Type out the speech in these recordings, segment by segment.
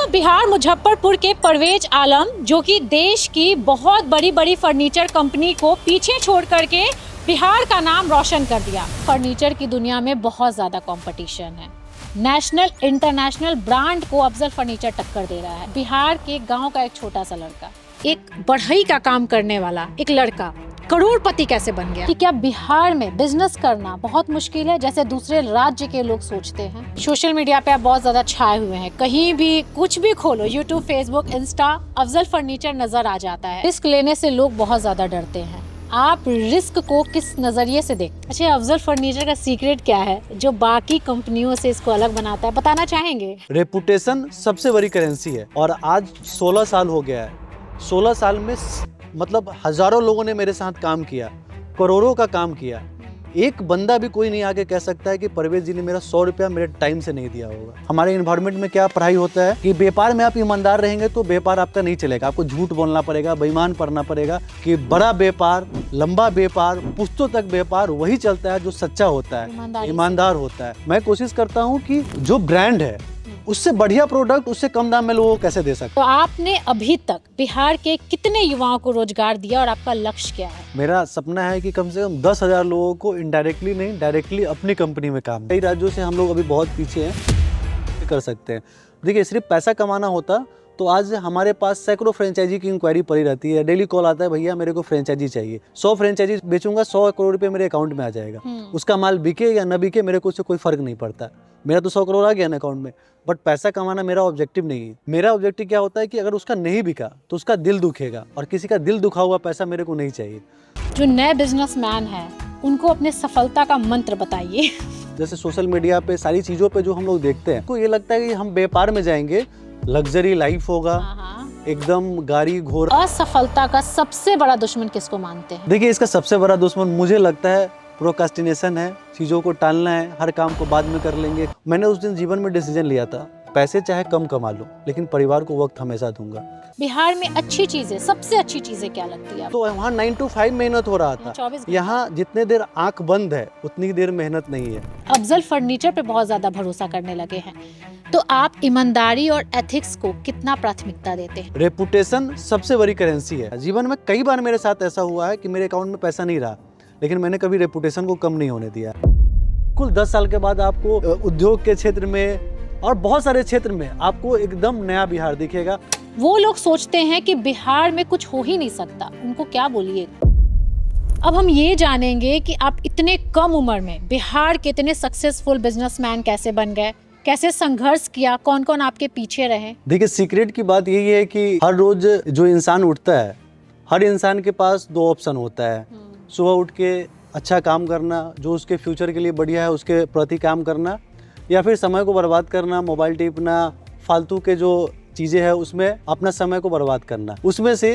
बिहार मुजफ्फरपुर के परवेज आलम, जो कि देश की बहुत बड़ी बड़ी फर्नीचर कंपनी को पीछे छोड़ करके बिहार का नाम रोशन कर दिया। फर्नीचर की दुनिया में बहुत ज्यादा कंपटीशन है। नेशनल इंटरनेशनल ब्रांड को अफजल फर्नीचर टक्कर दे रहा है। बिहार के गांव का एक छोटा सा लड़का, एक बढ़ई का काम करने वाला एक लड़का करोड़पति कैसे बन गया? कि क्या बिहार में बिजनेस करना बहुत मुश्किल है जैसे दूसरे राज्य के लोग सोचते हैं? सोशल मीडिया पे आप बहुत ज्यादा छाए हुए हैं, कहीं भी कुछ भी खोलो, YouTube, Facebook, Insta, Afzal furniture नजर आ जाता है। रिस्क लेने से लोग बहुत ज्यादा डरते हैं। आप रिस्क को किस नजरिए से देखते हैं? अच्छा, अफजल फर्नीचर का सीक्रेट क्या है जो बाकी कंपनियों से इसको अलग बनाता है, बताना चाहेंगे? रेपुटेशन सबसे बड़ी करेंसी है और आज 16 साल हो गया है। 16 साल में मतलब हजारों लोगों ने मेरे साथ काम किया, करोड़ों का काम किया। एक बंदा भी कोई नहीं आके कह सकता है कि परवेज जी ने मेरा 100 रुपया मेरे टाइम से नहीं दिया होगा। हमारे इन्वायरमेंट में क्या पढ़ाई होता है कि व्यापार में आप ईमानदार रहेंगे तो व्यापार आपका नहीं चलेगा। आपको झूठ बोलना पड़ेगा, बेईमान पढ़ना पड़ेगा कि बड़ा व्यापार, लंबा व्यापार, पुश्तों तक व्यापार वही चलता है जो सच्चा होता है, ईमानदार होता है। मैं कोशिश करता हूँ कि जो ब्रांड है उससे बढ़िया प्रोडक्ट उससे कम दाम में लोगों को कैसे दे सकते। तो आपने अभी तक बिहार के कितने युवाओं को रोजगार दिया और आपका लक्ष्य क्या है? मेरा सपना है कि कम से कम 10,000 लोगों को इनडायरेक्टली नहीं डायरेक्टली अपनी कंपनी में काम। कई राज्यों से हम लोग अभी बहुत पीछे हैं, कर सकते हैं। देखिए, सिर्फ पैसा कमाना होता तो आज हमारे पास सैकड़ों फ्रेंचाइजी की इंक्वायरी पड़ी रहती है। डेली कॉल आता है, भैया मेरे को फ्रेंचाइजी चाहिए, 100 फ्रेंचाइजी बेचूंगा, 100 करोड़ रुपए मेरे अकाउंट में आ जाएगा। उसका माल बिके या न बिके मेरे को उससे कोई फर्क नहीं पड़ता। मेरा तो 100 करोड़ आ गया ना अकाउंट में, बट पैसा कमाना मेरा ऑब्जेक्टिव नहीं है। मेरा ऑब्जेक्टिव क्या होता है कि अगर उसका नहीं बिका तो उसका दिल दुखेगा, और किसी का दिल दुखा हुआ पैसा मेरे को नहीं चाहिए। जो नए बिजनेसमैन है उनको अपने सफलता का मंत्र बताइए। जैसे सोशल मीडिया पे सारी चीजों पे जो हम लोग देखते हैं, तो ये लगता है कि हम व्यापार में जाएंगे, लग्जरी लाइफ होगा, एकदम गाड़ी घोड़ा। असफलता का सबसे बड़ा दुश्मन किसको मानते हैं? देखिए, इसका सबसे बड़ा दुश्मन मुझे लगता है प्रोक्रास्टिनेशन है। चीज़ों को टालना है, हर काम को बाद में कर लेंगे। मैंने उस दिन जीवन में डिसीजन लिया था, पैसे चाहे कम कमा लो लेकिन परिवार को वक्त हमेशा दूंगा। बिहार में अच्छी चीजें, सबसे अच्छी चीजें क्या लगती है? तो वहाँ 9 to 5 मेहनत हो रहा था, यहाँ जितने देर आंख बंद है उतनी देर मेहनत नहीं है। अफजल फर्नीचर पे बहुत ज्यादा भरोसा करने लगे हैं, तो आप ईमानदारी और एथिक्स को कितना प्राथमिकता देते हैं? रेपुटेशन सबसे बड़ी करेंसी है। जीवन में कई बार मेरे साथ ऐसा हुआ है कि मेरे अकाउंट में पैसा नहीं रहा, लेकिन मैंने कभी रेपुटेशन को कम नहीं होने दिया। कुल 10 साल के बाद आपको उद्योग के क्षेत्र में और बहुत सारे क्षेत्र में आपको एकदम नया बिहार दिखेगा। वो लोग सोचते हैं कि बिहार में कुछ हो ही नहीं सकता, उनको क्या बोलिए? अब हम ये जानेंगे कि आप इतने कम उम्र में बिहार के इतने सक्सेसफुल बिजनेसमैन कैसे बन गए, कैसे संघर्ष किया, कौन कौन आपके पीछे रहे? देखिए, सीक्रेट की बात यही है कि हर रोज जो इंसान उठता है, हर इंसान के पास 2 ऑप्शन होता है। सुबह उठ के अच्छा काम करना, जो उसके फ्यूचर के लिए बढ़िया है उसके प्रति काम करना, या फिर समय को बर्बाद करना, मोबाइल टिपना, फालतू के जो चीज़ें हैं उसमें अपना समय को बर्बाद करना। उसमें से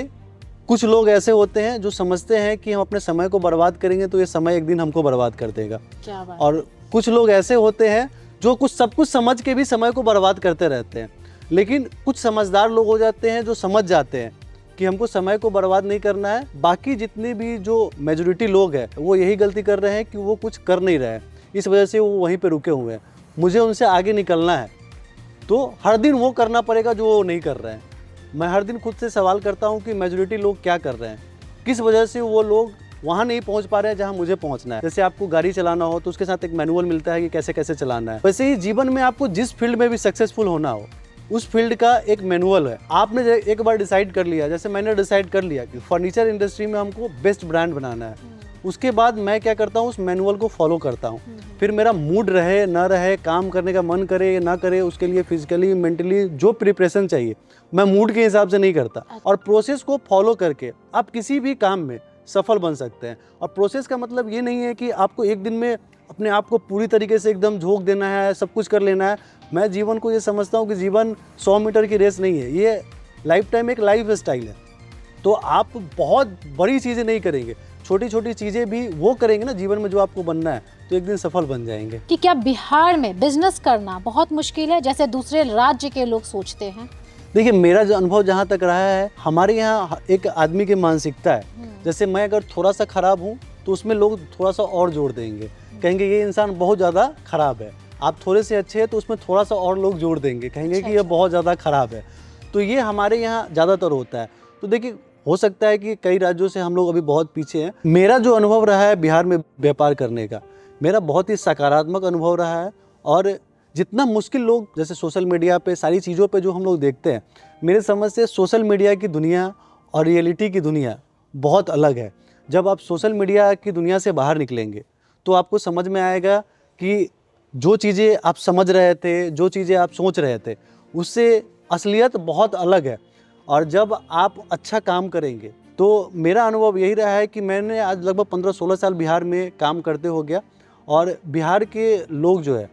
कुछ लोग ऐसे होते हैं जो समझते हैं कि हम अपने समय को बर्बाद करेंगे तो ये समय एक दिन हमको बर्बाद कर देगा। क्या बात? और कुछ लोग ऐसे होते हैं जो सब कुछ समझ के भी समय को बर्बाद करते रहते हैं। लेकिन कुछ समझदार लोग हो जाते हैं जो समझ जाते हैं कि हमको समय को बर्बाद नहीं करना है। बाकी जितने भी जो मेजॉरिटी लोग हैं वो यही गलती कर रहे हैं कि वो कुछ कर नहीं रहे हैं, इस वजह से वो वहीं पे रुके हुए हैं। मुझे उनसे आगे निकलना है तो हर दिन वो करना पड़ेगा जो वो नहीं कर रहे हैं। मैं हर दिन खुद से सवाल करता हूँ कि मेजॉरिटी लोग क्या कर रहे हैं, किस वजह से वो लोग वहाँ नहीं पहुँच पा रहे हैं जहाँ मुझे पहुँचना है। जैसे आपको गाड़ी चलाना हो तो उसके साथ एक मैनुअल मिलता है कि कैसे कैसे चलाना है, वैसे ही जीवन में आपको जिस फील्ड में भी सक्सेसफुल होना हो उस फील्ड का एक मैनुअल है। आपने एक बार डिसाइड कर लिया, जैसे मैंने डिसाइड कर लिया कि फर्नीचर इंडस्ट्री में हमको बेस्ट ब्रांड बनाना है, उसके बाद मैं क्या करता हूँ, उस मैनुअल को फॉलो करता हूँ। फिर मेरा मूड रहे ना रहे, काम करने का मन करे ना करे, उसके लिए फिजिकली मेंटली जो प्रिपरेशन चाहिए मैं मूड के हिसाब से नहीं करता। और प्रोसेस को फॉलो करके आप किसी भी काम में सफल बन सकते हैं। और प्रोसेस का मतलब ये नहीं है कि आपको एक दिन में अपने आप को पूरी तरीके से एकदम झोंक देना है, सब कुछ कर लेना है। मैं जीवन को ये समझता हूँ कि जीवन 100 मीटर की रेस नहीं है, ये लाइफ टाइम एक लाइफ स्टाइल है। तो आप बहुत बड़ी चीज़ें नहीं करेंगे, छोटी छोटी चीज़ें भी वो करेंगे ना जीवन में जो आपको बनना है, तो एक दिन सफल बन जाएंगे। कि क्या बिहार में बिजनेस करना बहुत मुश्किल है जैसे दूसरे राज्य के लोग सोचते हैं? देखिए, मेरा जो अनुभव जहाँ तक रहा है, हमारे यहाँ एक आदमी की मानसिकता है, जैसे मैं अगर थोड़ा सा खराब हूँ तो उसमें लोग थोड़ा सा और जोड़ देंगे, कहेंगे ये इंसान बहुत ज़्यादा खराब है। आप थोड़े से अच्छे हैं तो उसमें थोड़ा सा और लोग जोड़ देंगे, कहेंगे कि ये बहुत ज़्यादा ख़राब है। तो ये हमारे यहाँ ज़्यादातर होता है। तो देखिए, हो सकता है कि कई राज्यों से हम लोग अभी बहुत पीछे हैं। मेरा जो अनुभव रहा है बिहार में व्यापार करने का, मेरा बहुत ही सकारात्मक अनुभव रहा है। और जितना मुश्किल लोग जैसे सोशल मीडिया पे सारी चीज़ों पे जो हम लोग देखते हैं, मेरे समझ से सोशल मीडिया की दुनिया और रियलिटी की दुनिया बहुत अलग है। जब आप सोशल मीडिया की दुनिया से बाहर निकलेंगे तो आपको समझ में आएगा कि जो चीज़ें आप समझ रहे थे, जो चीज़ें आप सोच रहे थे, उससे असलियत बहुत अलग है। और जब आप अच्छा काम करेंगे तो मेरा अनुभव यही रहा है कि मैंने आज लगभग 15-16 साल बिहार में काम करते हो गया। और बिहार के लोग जो है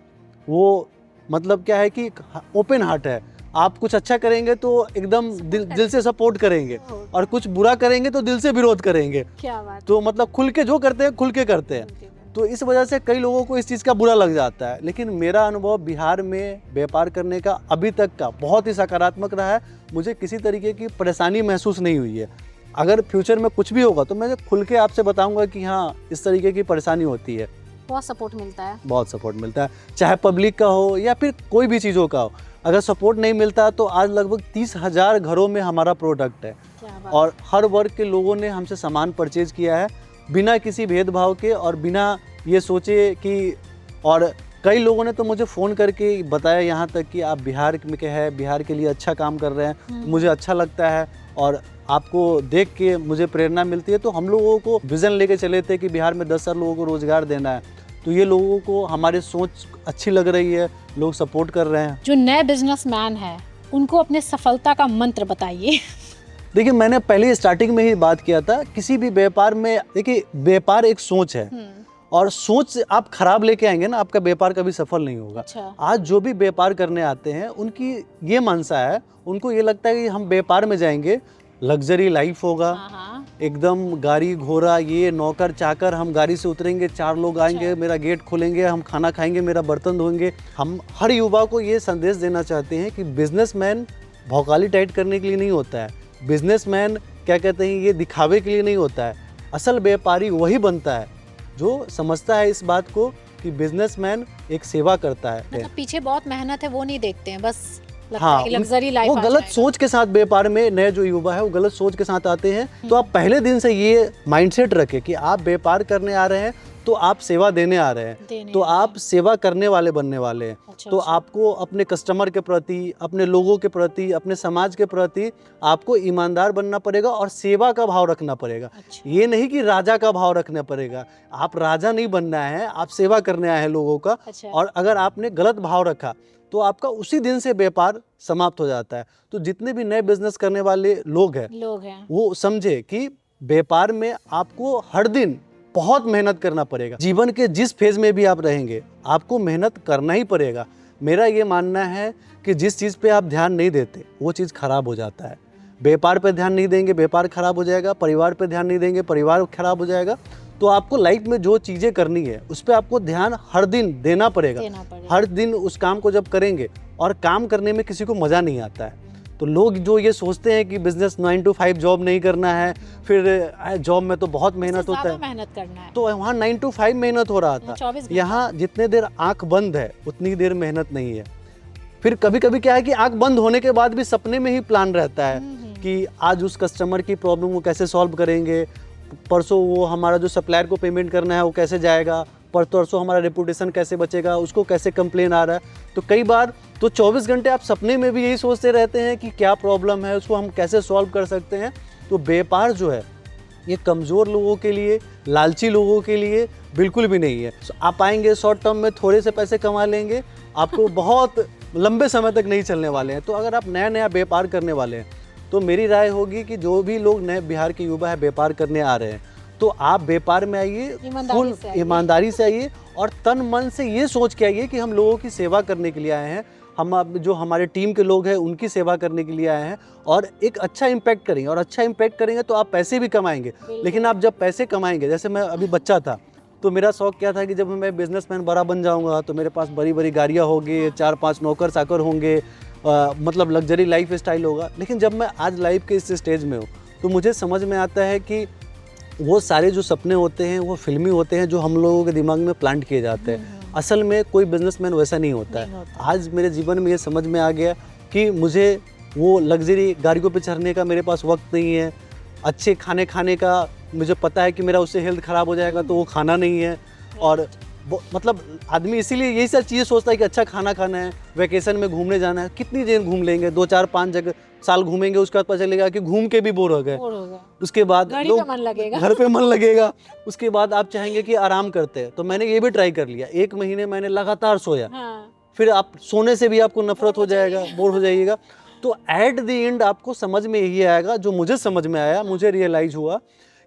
वो मतलब क्या है कि ओपन हार्ट है। आप कुछ अच्छा करेंगे तो एकदम दिल से सपोर्ट करेंगे, और कुछ बुरा करेंगे तो दिल से विरोध करेंगे। क्या बात, तो मतलब खुल के जो करते हैं खुल के करते हैं। तो इस वजह से कई लोगों को इस चीज़ का बुरा लग जाता है। लेकिन मेरा अनुभव बिहार में व्यापार करने का अभी तक का बहुत ही सकारात्मक रहा है। मुझे किसी तरीके की परेशानी महसूस नहीं हुई है। अगर फ्यूचर में कुछ भी होगा तो मैं खुल के आपसे बताऊंगा कि हाँ, इस तरीके की परेशानी होती है। बहुत सपोर्ट मिलता है। बहुत सपोर्ट मिलता है, चाहे पब्लिक का हो या फिर कोई भी चीज़ों का हो। अगर सपोर्ट नहीं मिलता तो आज लगभग 30,000 घरों में हमारा प्रोडक्ट है, और हर वर्ग के लोगों ने हमसे सामान परचेज किया है बिना किसी भेदभाव के और बिना ये सोचे कि। और कई लोगों ने तो मुझे फ़ोन करके बताया यहाँ तक कि आप बिहार में के हैं, बिहार के लिए अच्छा काम कर रहे हैं, तो मुझे अच्छा लगता है और आपको देख के मुझे प्रेरणा मिलती है। तो हम लोगों को विज़न लेके चले थे कि बिहार में 10,000 लोगों को रोज़गार देना है। तो ये लोगों को हमारी सोच अच्छी लग रही है, लोग सपोर्ट कर रहे हैं। जो नए बिजनेसमैन है उनको अपने सफलता का मंत्र बताइए। देखिए, मैंने पहले स्टार्टिंग में ही बात किया था, किसी भी व्यापार में देखिए, व्यापार एक सोच है, और सोच आप खराब लेके आएंगे ना, आपका व्यापार कभी सफल नहीं होगा। अच्छा। आज जो भी व्यापार करने आते हैं उनकी ये मानसा है, उनको ये लगता है कि हम व्यापार में जाएंगे, लग्जरी लाइफ होगा, एकदम गाड़ी घोड़ा, ये नौकर चाकर, हम गाड़ी से उतरेंगे, 4 लोग आएंगे, मेरा गेट खोलेंगे, हम खाना खाएंगे, मेरा बर्तन धोएंगे। हम हर युवा को ये संदेश देना चाहते हैं कि बिजनेसमैन भौकाली टाइट करने के लिए नहीं होता है, बिजनेसमैन क्या कहते हैं, ये दिखावे के लिए नहीं होता है। असल व्यापारी वही बनता है जो समझता है इस बात को कि बिजनेसमैन एक सेवा करता है। मतलब पीछे बहुत मेहनत है वो नहीं देखते हैं, बस हाँ, लग्जरी लाइफ। वो गलत सोच के साथ व्यापार में नए जो युवा है वो गलत सोच के साथ आते हैं। तो आप पहले दिन से ये माइंडसेट रखें कि आप व्यापार करने आ रहे हैं तो आप सेवा देने आ रहे हैं, तो आप सेवा करने वाले बनने वाले हैं। तो आपको अपने कस्टमर के प्रति, अपने लोगों के प्रति, अपने समाज के प्रति आपको ईमानदार बनना पड़ेगा और सेवा का भाव रखना पड़ेगा। ये नहीं कि राजा का भाव रखना पड़ेगा। आप राजा नहीं बनना है, आप सेवा करने आए हैं लोगों का। और अगर आपने गलत भाव रखा तो आपका उसी दिन से व्यापार समाप्त हो जाता है। तो जितने भी नए बिजनेस करने वाले लोग हैं वो समझे कि व्यापार में आपको हर दिन बहुत मेहनत करना पड़ेगा। जीवन के जिस फेज में भी आप रहेंगे आपको मेहनत करना ही पड़ेगा। मेरा ये मानना है कि जिस चीज़ पे आप ध्यान नहीं देते वो चीज़ खराब हो जाता है। व्यापार पे ध्यान नहीं देंगे, व्यापार खराब हो जाएगा। परिवार पे ध्यान नहीं देंगे, परिवार खराब हो जाएगा। तो आपको लाइफ में जो चीज़ें करनी है उस पर आपको ध्यान हर दिन देना पड़ेगा। हर दिन उस काम को जब करेंगे, और काम करने में किसी को मज़ा नहीं आता है। तो लोग जो ये सोचते हैं कि बिजनेस 9 to 5 जॉब नहीं करना है, फिर जॉब में तो बहुत मेहनत होता है, मेहनत करना है। तो वहाँ 9 to 5 मेहनत हो रहा था, यहाँ जितने देर आंख बंद है उतनी देर मेहनत नहीं है। फिर कभी कभी क्या है कि आंख बंद होने के बाद भी सपने में ही प्लान रहता है कि आज उस कस्टमर की प्रॉब्लम को कैसे सॉल्व करेंगे, परसों वो हमारा जो सप्लायर को पेमेंट करना है वो कैसे जाएगा, परसों हमारा रेपुटेशन कैसे बचेगा, उसको कैसे कंप्लेन आ रहा है। तो कई बार तो 24 घंटे आप सपने में भी यही सोचते रहते हैं कि क्या प्रॉब्लम है, उसको हम कैसे सॉल्व कर सकते हैं। तो व्यापार जो है ये कमज़ोर लोगों के लिए, लालची लोगों के लिए बिल्कुल भी नहीं है। आप आएंगे शॉर्ट टर्म में थोड़े से पैसे कमा लेंगे, आपको बहुत लंबे समय तक नहीं चलने वाले हैं। तो अगर आप नया नया व्यापार करने वाले हैं तो मेरी राय होगी कि जो भी लोग नए बिहार के युवा है व्यापार करने आ रहे हैं तो आप व्यापार में आइए, फुल ईमानदारी से आइए और तन मन से ये सोच के आइए कि हम लोगों की सेवा करने के लिए आए हैं। हम अब जो हमारे टीम के लोग हैं उनकी सेवा करने के लिए आए हैं और एक अच्छा इम्पैक्ट करेंगे। और अच्छा इम्पैक्ट करेंगे तो आप पैसे भी कमाएंगे। लेकिन आप जब पैसे कमाएंगे, जैसे मैं अभी बच्चा था तो मेरा शौक क्या था कि जब मैं बिजनेसमैन बड़ा बन जाऊंगा तो मेरे पास बड़ी बड़ी गाड़ियाँ होंगी, 4-5 नौकर चाकर होंगे, मतलब लग्जरी लाइफ स्टाइल होगा। लेकिन जब मैं आज लाइफ के इस स्टेज में हूँ तो मुझे समझ में आता है कि वो सारे जो सपने होते हैं वो फिल्मी होते हैं जो हम लोगों के दिमाग में प्लांट किए जाते हैं। असल में कोई बिजनेसमैन वैसा नहीं होता नहीं है। होता। आज मेरे जीवन में ये समझ में आ गया कि मुझे वो लग्जरी गाड़ियों पे चढ़ने का मेरे पास वक्त नहीं है, अच्छे खाने खाने का मुझे पता है कि मेरा उससे हेल्थ ख़राब हो जाएगा तो वो खाना नहीं है। और मतलब आदमी इसीलिए यही सब चीज़ें सोचता है कि अच्छा खाना खाना है, वैकेशन में घूमने जाना है। कितनी देर घूम लेंगे, 2 4 5 जगह साल घूमेंगे, उसके बाद पता चलेगा कि घूम के भी बोर हो गए। बोर होगा, उसके बाद घर ही लोग पे मन लगेगा। घर पे मन लगेगा। उसके बाद आप चाहेंगे कि आराम करते हैं, तो मैंने ये भी ट्राई कर लिया। 1 महीने मैंने लगातार सोया, हाँ, फिर आप सोने से भी आपको नफरत हो जाएगा, बोर हो जाइएगा। तो एट द एंड आपको समझ में यही आएगा, जो मुझे समझ में आया, मुझे रियलाइज हुआ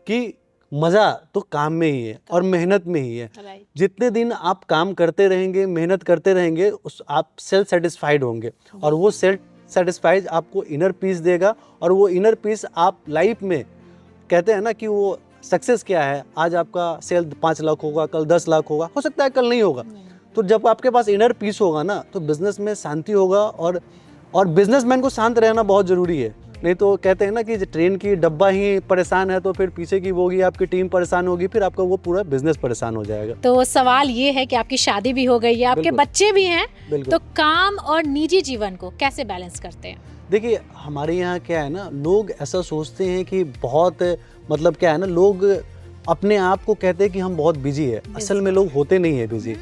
कि मज़ा तो काम में ही है और मेहनत में ही है। राइट। जितने दिन आप काम करते रहेंगे, मेहनत करते रहेंगे, उस आप सेल्फ सेटिस्फाइड होंगे और वो सेल्फ सेटिस्फाइड आपको इनर पीस देगा। और वो इनर पीस आप लाइफ में, कहते हैं ना कि वो सक्सेस क्या है, आज आपका सेल 5 लाख होगा, कल 10 लाख होगा, हो सकता है कल नहीं होगा। तो जब आपके पास इनर पीस होगा ना, तो बिजनेस में शांति होगा। और बिजनेसमैन को शांत रहना बहुत ज़रूरी है। नहीं तो कहते हैं ना कि ट्रेन की डब्बा ही परेशान है तो फिर पीछे की वो होगी, आपकी टीम परेशान होगी, फिर आपका वो पूरा बिजनेस परेशान हो जाएगा। तो सवाल ये है कि आपकी शादी भी हो गई है, आपके बिल्कुल। बच्चे भी हैं, बिल्कुल। तो काम और निजी जीवन को कैसे बैलेंस करते हैं? देखिए, हमारे यहाँ क्या है ना, लोग ऐसा सोचते हैं कि बहुत, मतलब क्या है ना, लोग अपने आप को कहते हैं कि हम बहुत बिजी है। असल में लोग होते नहीं है बिजी।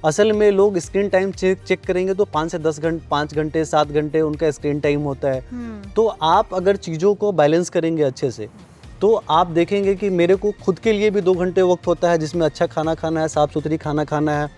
असल में लोग स्क्रीन टाइम चेक करेंगे तो 5 से 10 घंटे, 5 घंटे 7 घंटे उनका स्क्रीन टाइम होता है। तो आप अगर चीज़ों को बैलेंस करेंगे अच्छे से, तो आप देखेंगे कि मेरे को खुद के लिए भी 2 घंटे वक्त होता है, जिसमें अच्छा खाना खाना है, साफ़ सुथरी खाना खाना है,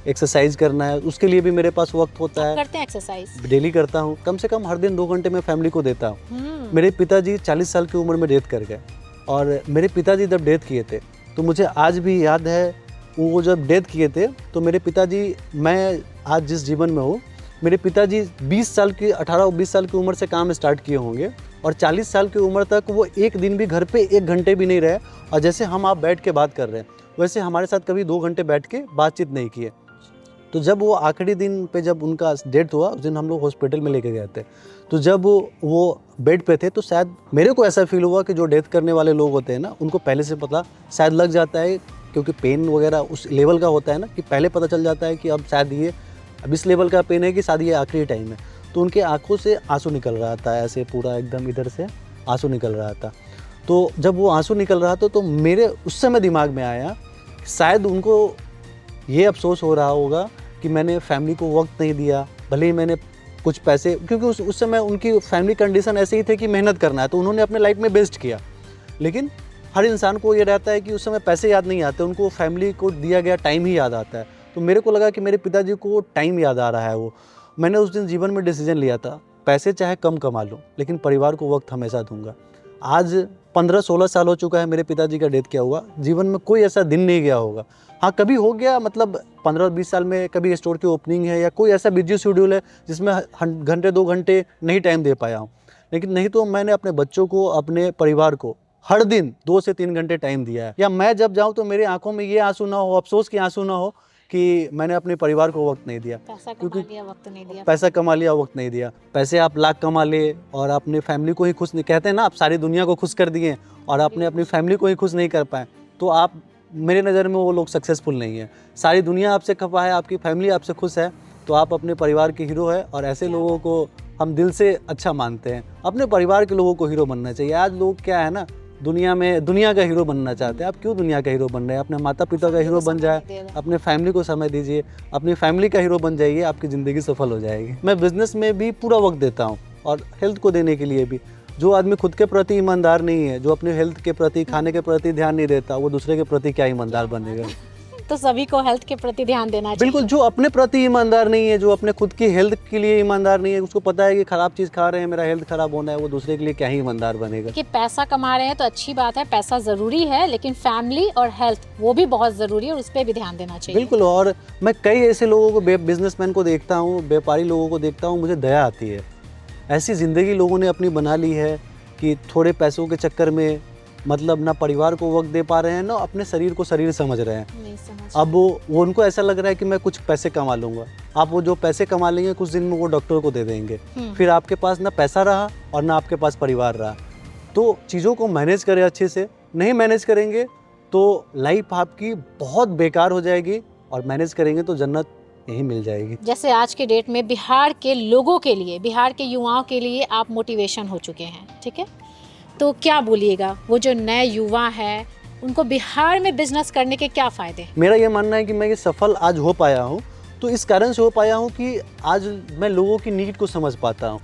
एक्सरसाइज करना है, उसके लिए भी मेरे पास वक्त होता है। करते हैं एक्सरसाइज? डेली करता हूँ, कम से कम हर दिन 2 घंटे मैं फैमिली को देता हूँ। मेरे पिताजी 40 साल की उम्र में डेथ कर गए, और मेरे पिताजी जब डेथ किए थे तो मुझे आज भी याद है, वो जब डेथ किए थे तो मेरे पिताजी, मैं आज जिस जीवन में हूँ, मेरे पिताजी 20 साल की 18-20 साल की उम्र से काम स्टार्ट किए होंगे, और 40 साल की उम्र तक वो एक दिन भी घर पे 1 घंटे भी नहीं रहे। और जैसे हम आप बैठ के बात कर रहे हैं, वैसे हमारे साथ कभी 2 घंटे बैठ के बातचीत नहीं किए। तो जब वो आखिरी दिन पे जब उनका डेथ हुआ, उस दिन हम लोग हॉस्पिटल में लेके गए थे। तो जब वो बेड पे थे तो शायद मेरे को ऐसा फील हुआ कि जो डेथ करने वाले लोग होते हैं ना, उनको पहले से पता शायद लग जाता है, क्योंकि पेन वगैरह उस लेवल का होता है ना, कि पहले पता चल जाता है कि अब शायद ये अब इस लेवल का पेन है कि शायद ये आखिरी टाइम है। तो उनके आंखों से आंसू निकल रहा था, ऐसे पूरा एकदम इधर से आंसू निकल रहा था। तो जब वो आंसू निकल रहा था तो मेरे उस समय दिमाग में आया, शायद उनको ये अफसोस हो रहा होगा कि मैंने फैमिली को वक्त नहीं दिया। भले ही मैंने कुछ पैसे, क्योंकि उस समय उनकी फैमिली कंडीशन ऐसे ही थे कि मेहनत करना है, तो उन्होंने अपने लाइफ में बेस्ट किया। लेकिन हर इंसान को ये रहता है कि उस समय पैसे याद नहीं आते, उनको फैमिली को दिया गया टाइम ही याद आता है। तो मेरे को लगा कि मेरे पिताजी को टाइम याद आ रहा है। वो मैंने उस दिन जीवन में डिसीजन लिया था, पैसे चाहे कम कमा लूँ लेकिन परिवार को वक्त हमेशा दूंगा। आज 15-16 साल हो चुका है मेरे पिताजी का डेथ किया हुआ, जीवन में कोई ऐसा दिन नहीं गया होगा। हाँ, कभी हो गया, मतलब 15-20 साल में कभी स्टोर की ओपनिंग है या कोई ऐसा बिजी शेड्यूल है जिसमें घंटे 2 घंटे नहीं टाइम दे पाया हूँ, लेकिन नहीं तो मैंने अपने बच्चों को, अपने परिवार को हर दिन 2 से 3 घंटे टाइम दिया है। या मैं जब जाऊँ तो मेरी आंखों में ये आंसू ना हो, अफसोस के आंसू ना हो कि मैंने अपने परिवार को वक्त नहीं दिया। पैसा कमा लिया, वक्त नहीं दिया। पैसा कमा लिया, वक्त नहीं दिया। पैसे आप लाख कमा ले और अपने फैमिली को ही खुश नहीं, कहते हैं ना, आप सारी दुनिया को खुश कर दिए और आपने अपनी फैमिली को ही खुश नहीं कर पाए, तो आप, मेरे नज़र में वो लोग सक्सेसफुल नहीं है। सारी दुनिया आपसे खफा है, आपकी फैमिली आपसे खुश है, तो आप अपने परिवार के हीरो है। और ऐसे लोगों को हम दिल से अच्छा मानते हैं। अपने परिवार के लोगों को हीरो बनना चाहिए। आज लोग क्या है ना, दुनिया में दुनिया का हीरो बनना चाहते हैं। आप क्यों दुनिया का हीरो बन रहे हैं? अपने माता पिता का हीरो बन जाए, अपने फैमिली को समय दीजिए, अपनी फैमिली का हीरो बन जाइए, आपकी ज़िंदगी सफल हो जाएगी। मैं बिज़नेस में भी पूरा वक्त देता हूँ और हेल्थ को देने के लिए भी। जो आदमी खुद के प्रति ईमानदार नहीं है, जो अपने हेल्थ के प्रति, खाने के प्रति ध्यान नहीं देता, वो दूसरे के प्रति क्या ईमानदार बनेगा? तो सभी को हेल्थ के प्रति ध्यान देना चाहिए। बिल्कुल। जो अपने प्रति ईमानदार नहीं है, जो अपने खुद की हेल्थ के लिए ईमानदार नहीं है, उसको पता है कि खराब चीज़ खा रहे हैं, मेरा हेल्थ खराब होना है, वो दूसरे के लिए क्या ही ईमानदार बनेगा? कि पैसा कमा रहे हैं तो अच्छी बात है, पैसा ज़रूरी है, लेकिन फैमिली और हेल्थ वो भी बहुत ज़रूरी है और उस पर भी ध्यान देना चाहिए। बिल्कुल। और मैं कई ऐसे लोगों को, बिजनेसमैन को देखता हूँ, व्यापारी लोगों को देखता हूँ, मुझे दया आती है। ऐसी ज़िंदगी लोगों ने अपनी बना ली है कि थोड़े पैसों के चक्कर में, मतलब ना परिवार को वक्त दे पा रहे हैं, ना अपने शरीर को शरीर समझ रहे हैं। नहीं समझ। अब वो उनको ऐसा लग रहा है कि मैं कुछ पैसे कमा लूँगा। आप वो जो पैसे कमा लेंगे कुछ दिन में वो डॉक्टर को दे देंगे, फिर आपके पास ना पैसा रहा और ना आपके पास परिवार रहा। तो चीज़ों को मैनेज करें अच्छे से। नहीं मैनेज करेंगे तो लाइफ आपकी बहुत बेकार हो जाएगी और मैनेज करेंगे तो जन्नत यहीं मिल जाएगी। जैसे आज के डेट में बिहार के लोगों के लिए, बिहार के युवाओं के लिए आप मोटिवेशन हो चुके हैं, ठीक है, तो क्या बोलिएगा वो जो नए युवा है उनको बिहार में बिजनेस करने के क्या फ़ायदे? मेरा ये मानना है कि मैं ये सफल आज हो पाया हूँ तो इस कारण से हो पाया हूँ कि आज मैं लोगों की नीड को समझ पाता हूँ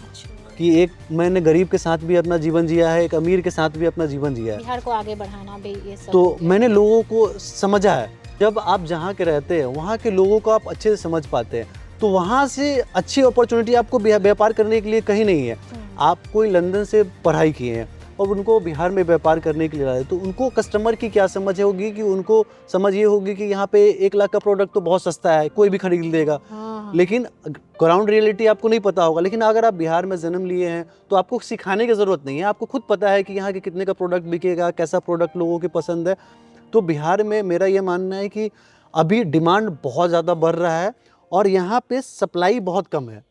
कि एक मैंने गरीब के साथ भी अपना जीवन जिया है, एक अमीर के साथ भी अपना जीवन जिया है। बिहार को आगे बढ़ाना भी ये सब तो मैंने लोगों को समझा है। जब आप जहाँ के रहते हैं वहाँ के लोगों को आप अच्छे से समझ पाते हैं तो वहाँ से अच्छी अपॉर्चुनिटी आपको व्यापार करने के लिए कहीं नहीं है। आप कोई लंदन से पढ़ाई किए हैं और उनको बिहार में व्यापार करने के लिए लाए तो उनको कस्टमर की क्या समझ होगी कि उनको समझ ये होगी कि यहाँ पे 1 लाख का प्रोडक्ट तो बहुत सस्ता है, कोई भी खरीद लेगा। लेकिन ग्राउंड रियलिटी आपको नहीं पता होगा। लेकिन अगर आप बिहार में जन्म लिए हैं तो आपको सिखाने की ज़रूरत नहीं है, आपको खुद पता है कि यहाँ के कितने का प्रोडक्ट बिकेगा, कैसा प्रोडक्ट लोगों की पसंद है। तो बिहार में मेरा ये मानना है कि अभी डिमांड बहुत ज़्यादा बढ़ रहा है और यहाँ पे सप्लाई बहुत कम है।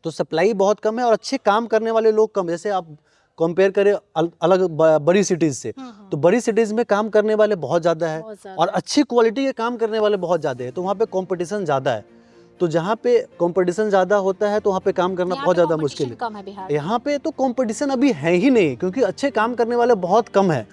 तो सप्लाई बहुत कम है और अच्छे काम करने वाले लोग कम। जैसे आप कंपेयर करें अलग बड़ी सिटीज़ से तो बड़ी सिटीज़ में काम करने वाले बहुत ज़्यादा है और अच्छी क्वालिटी के काम करने वाले बहुत ज़्यादा है। तो वहाँ पे कंपटीशन ज़्यादा है। तो जहाँ पे कंपटीशन ज़्यादा होता है तो वहाँ पे काम करना बहुत ज़्यादा मुश्किल है। यहाँ पे तो कंपटीशन अभी है ही नहीं क्योंकि अच्छे काम करने वाले बहुत कम है।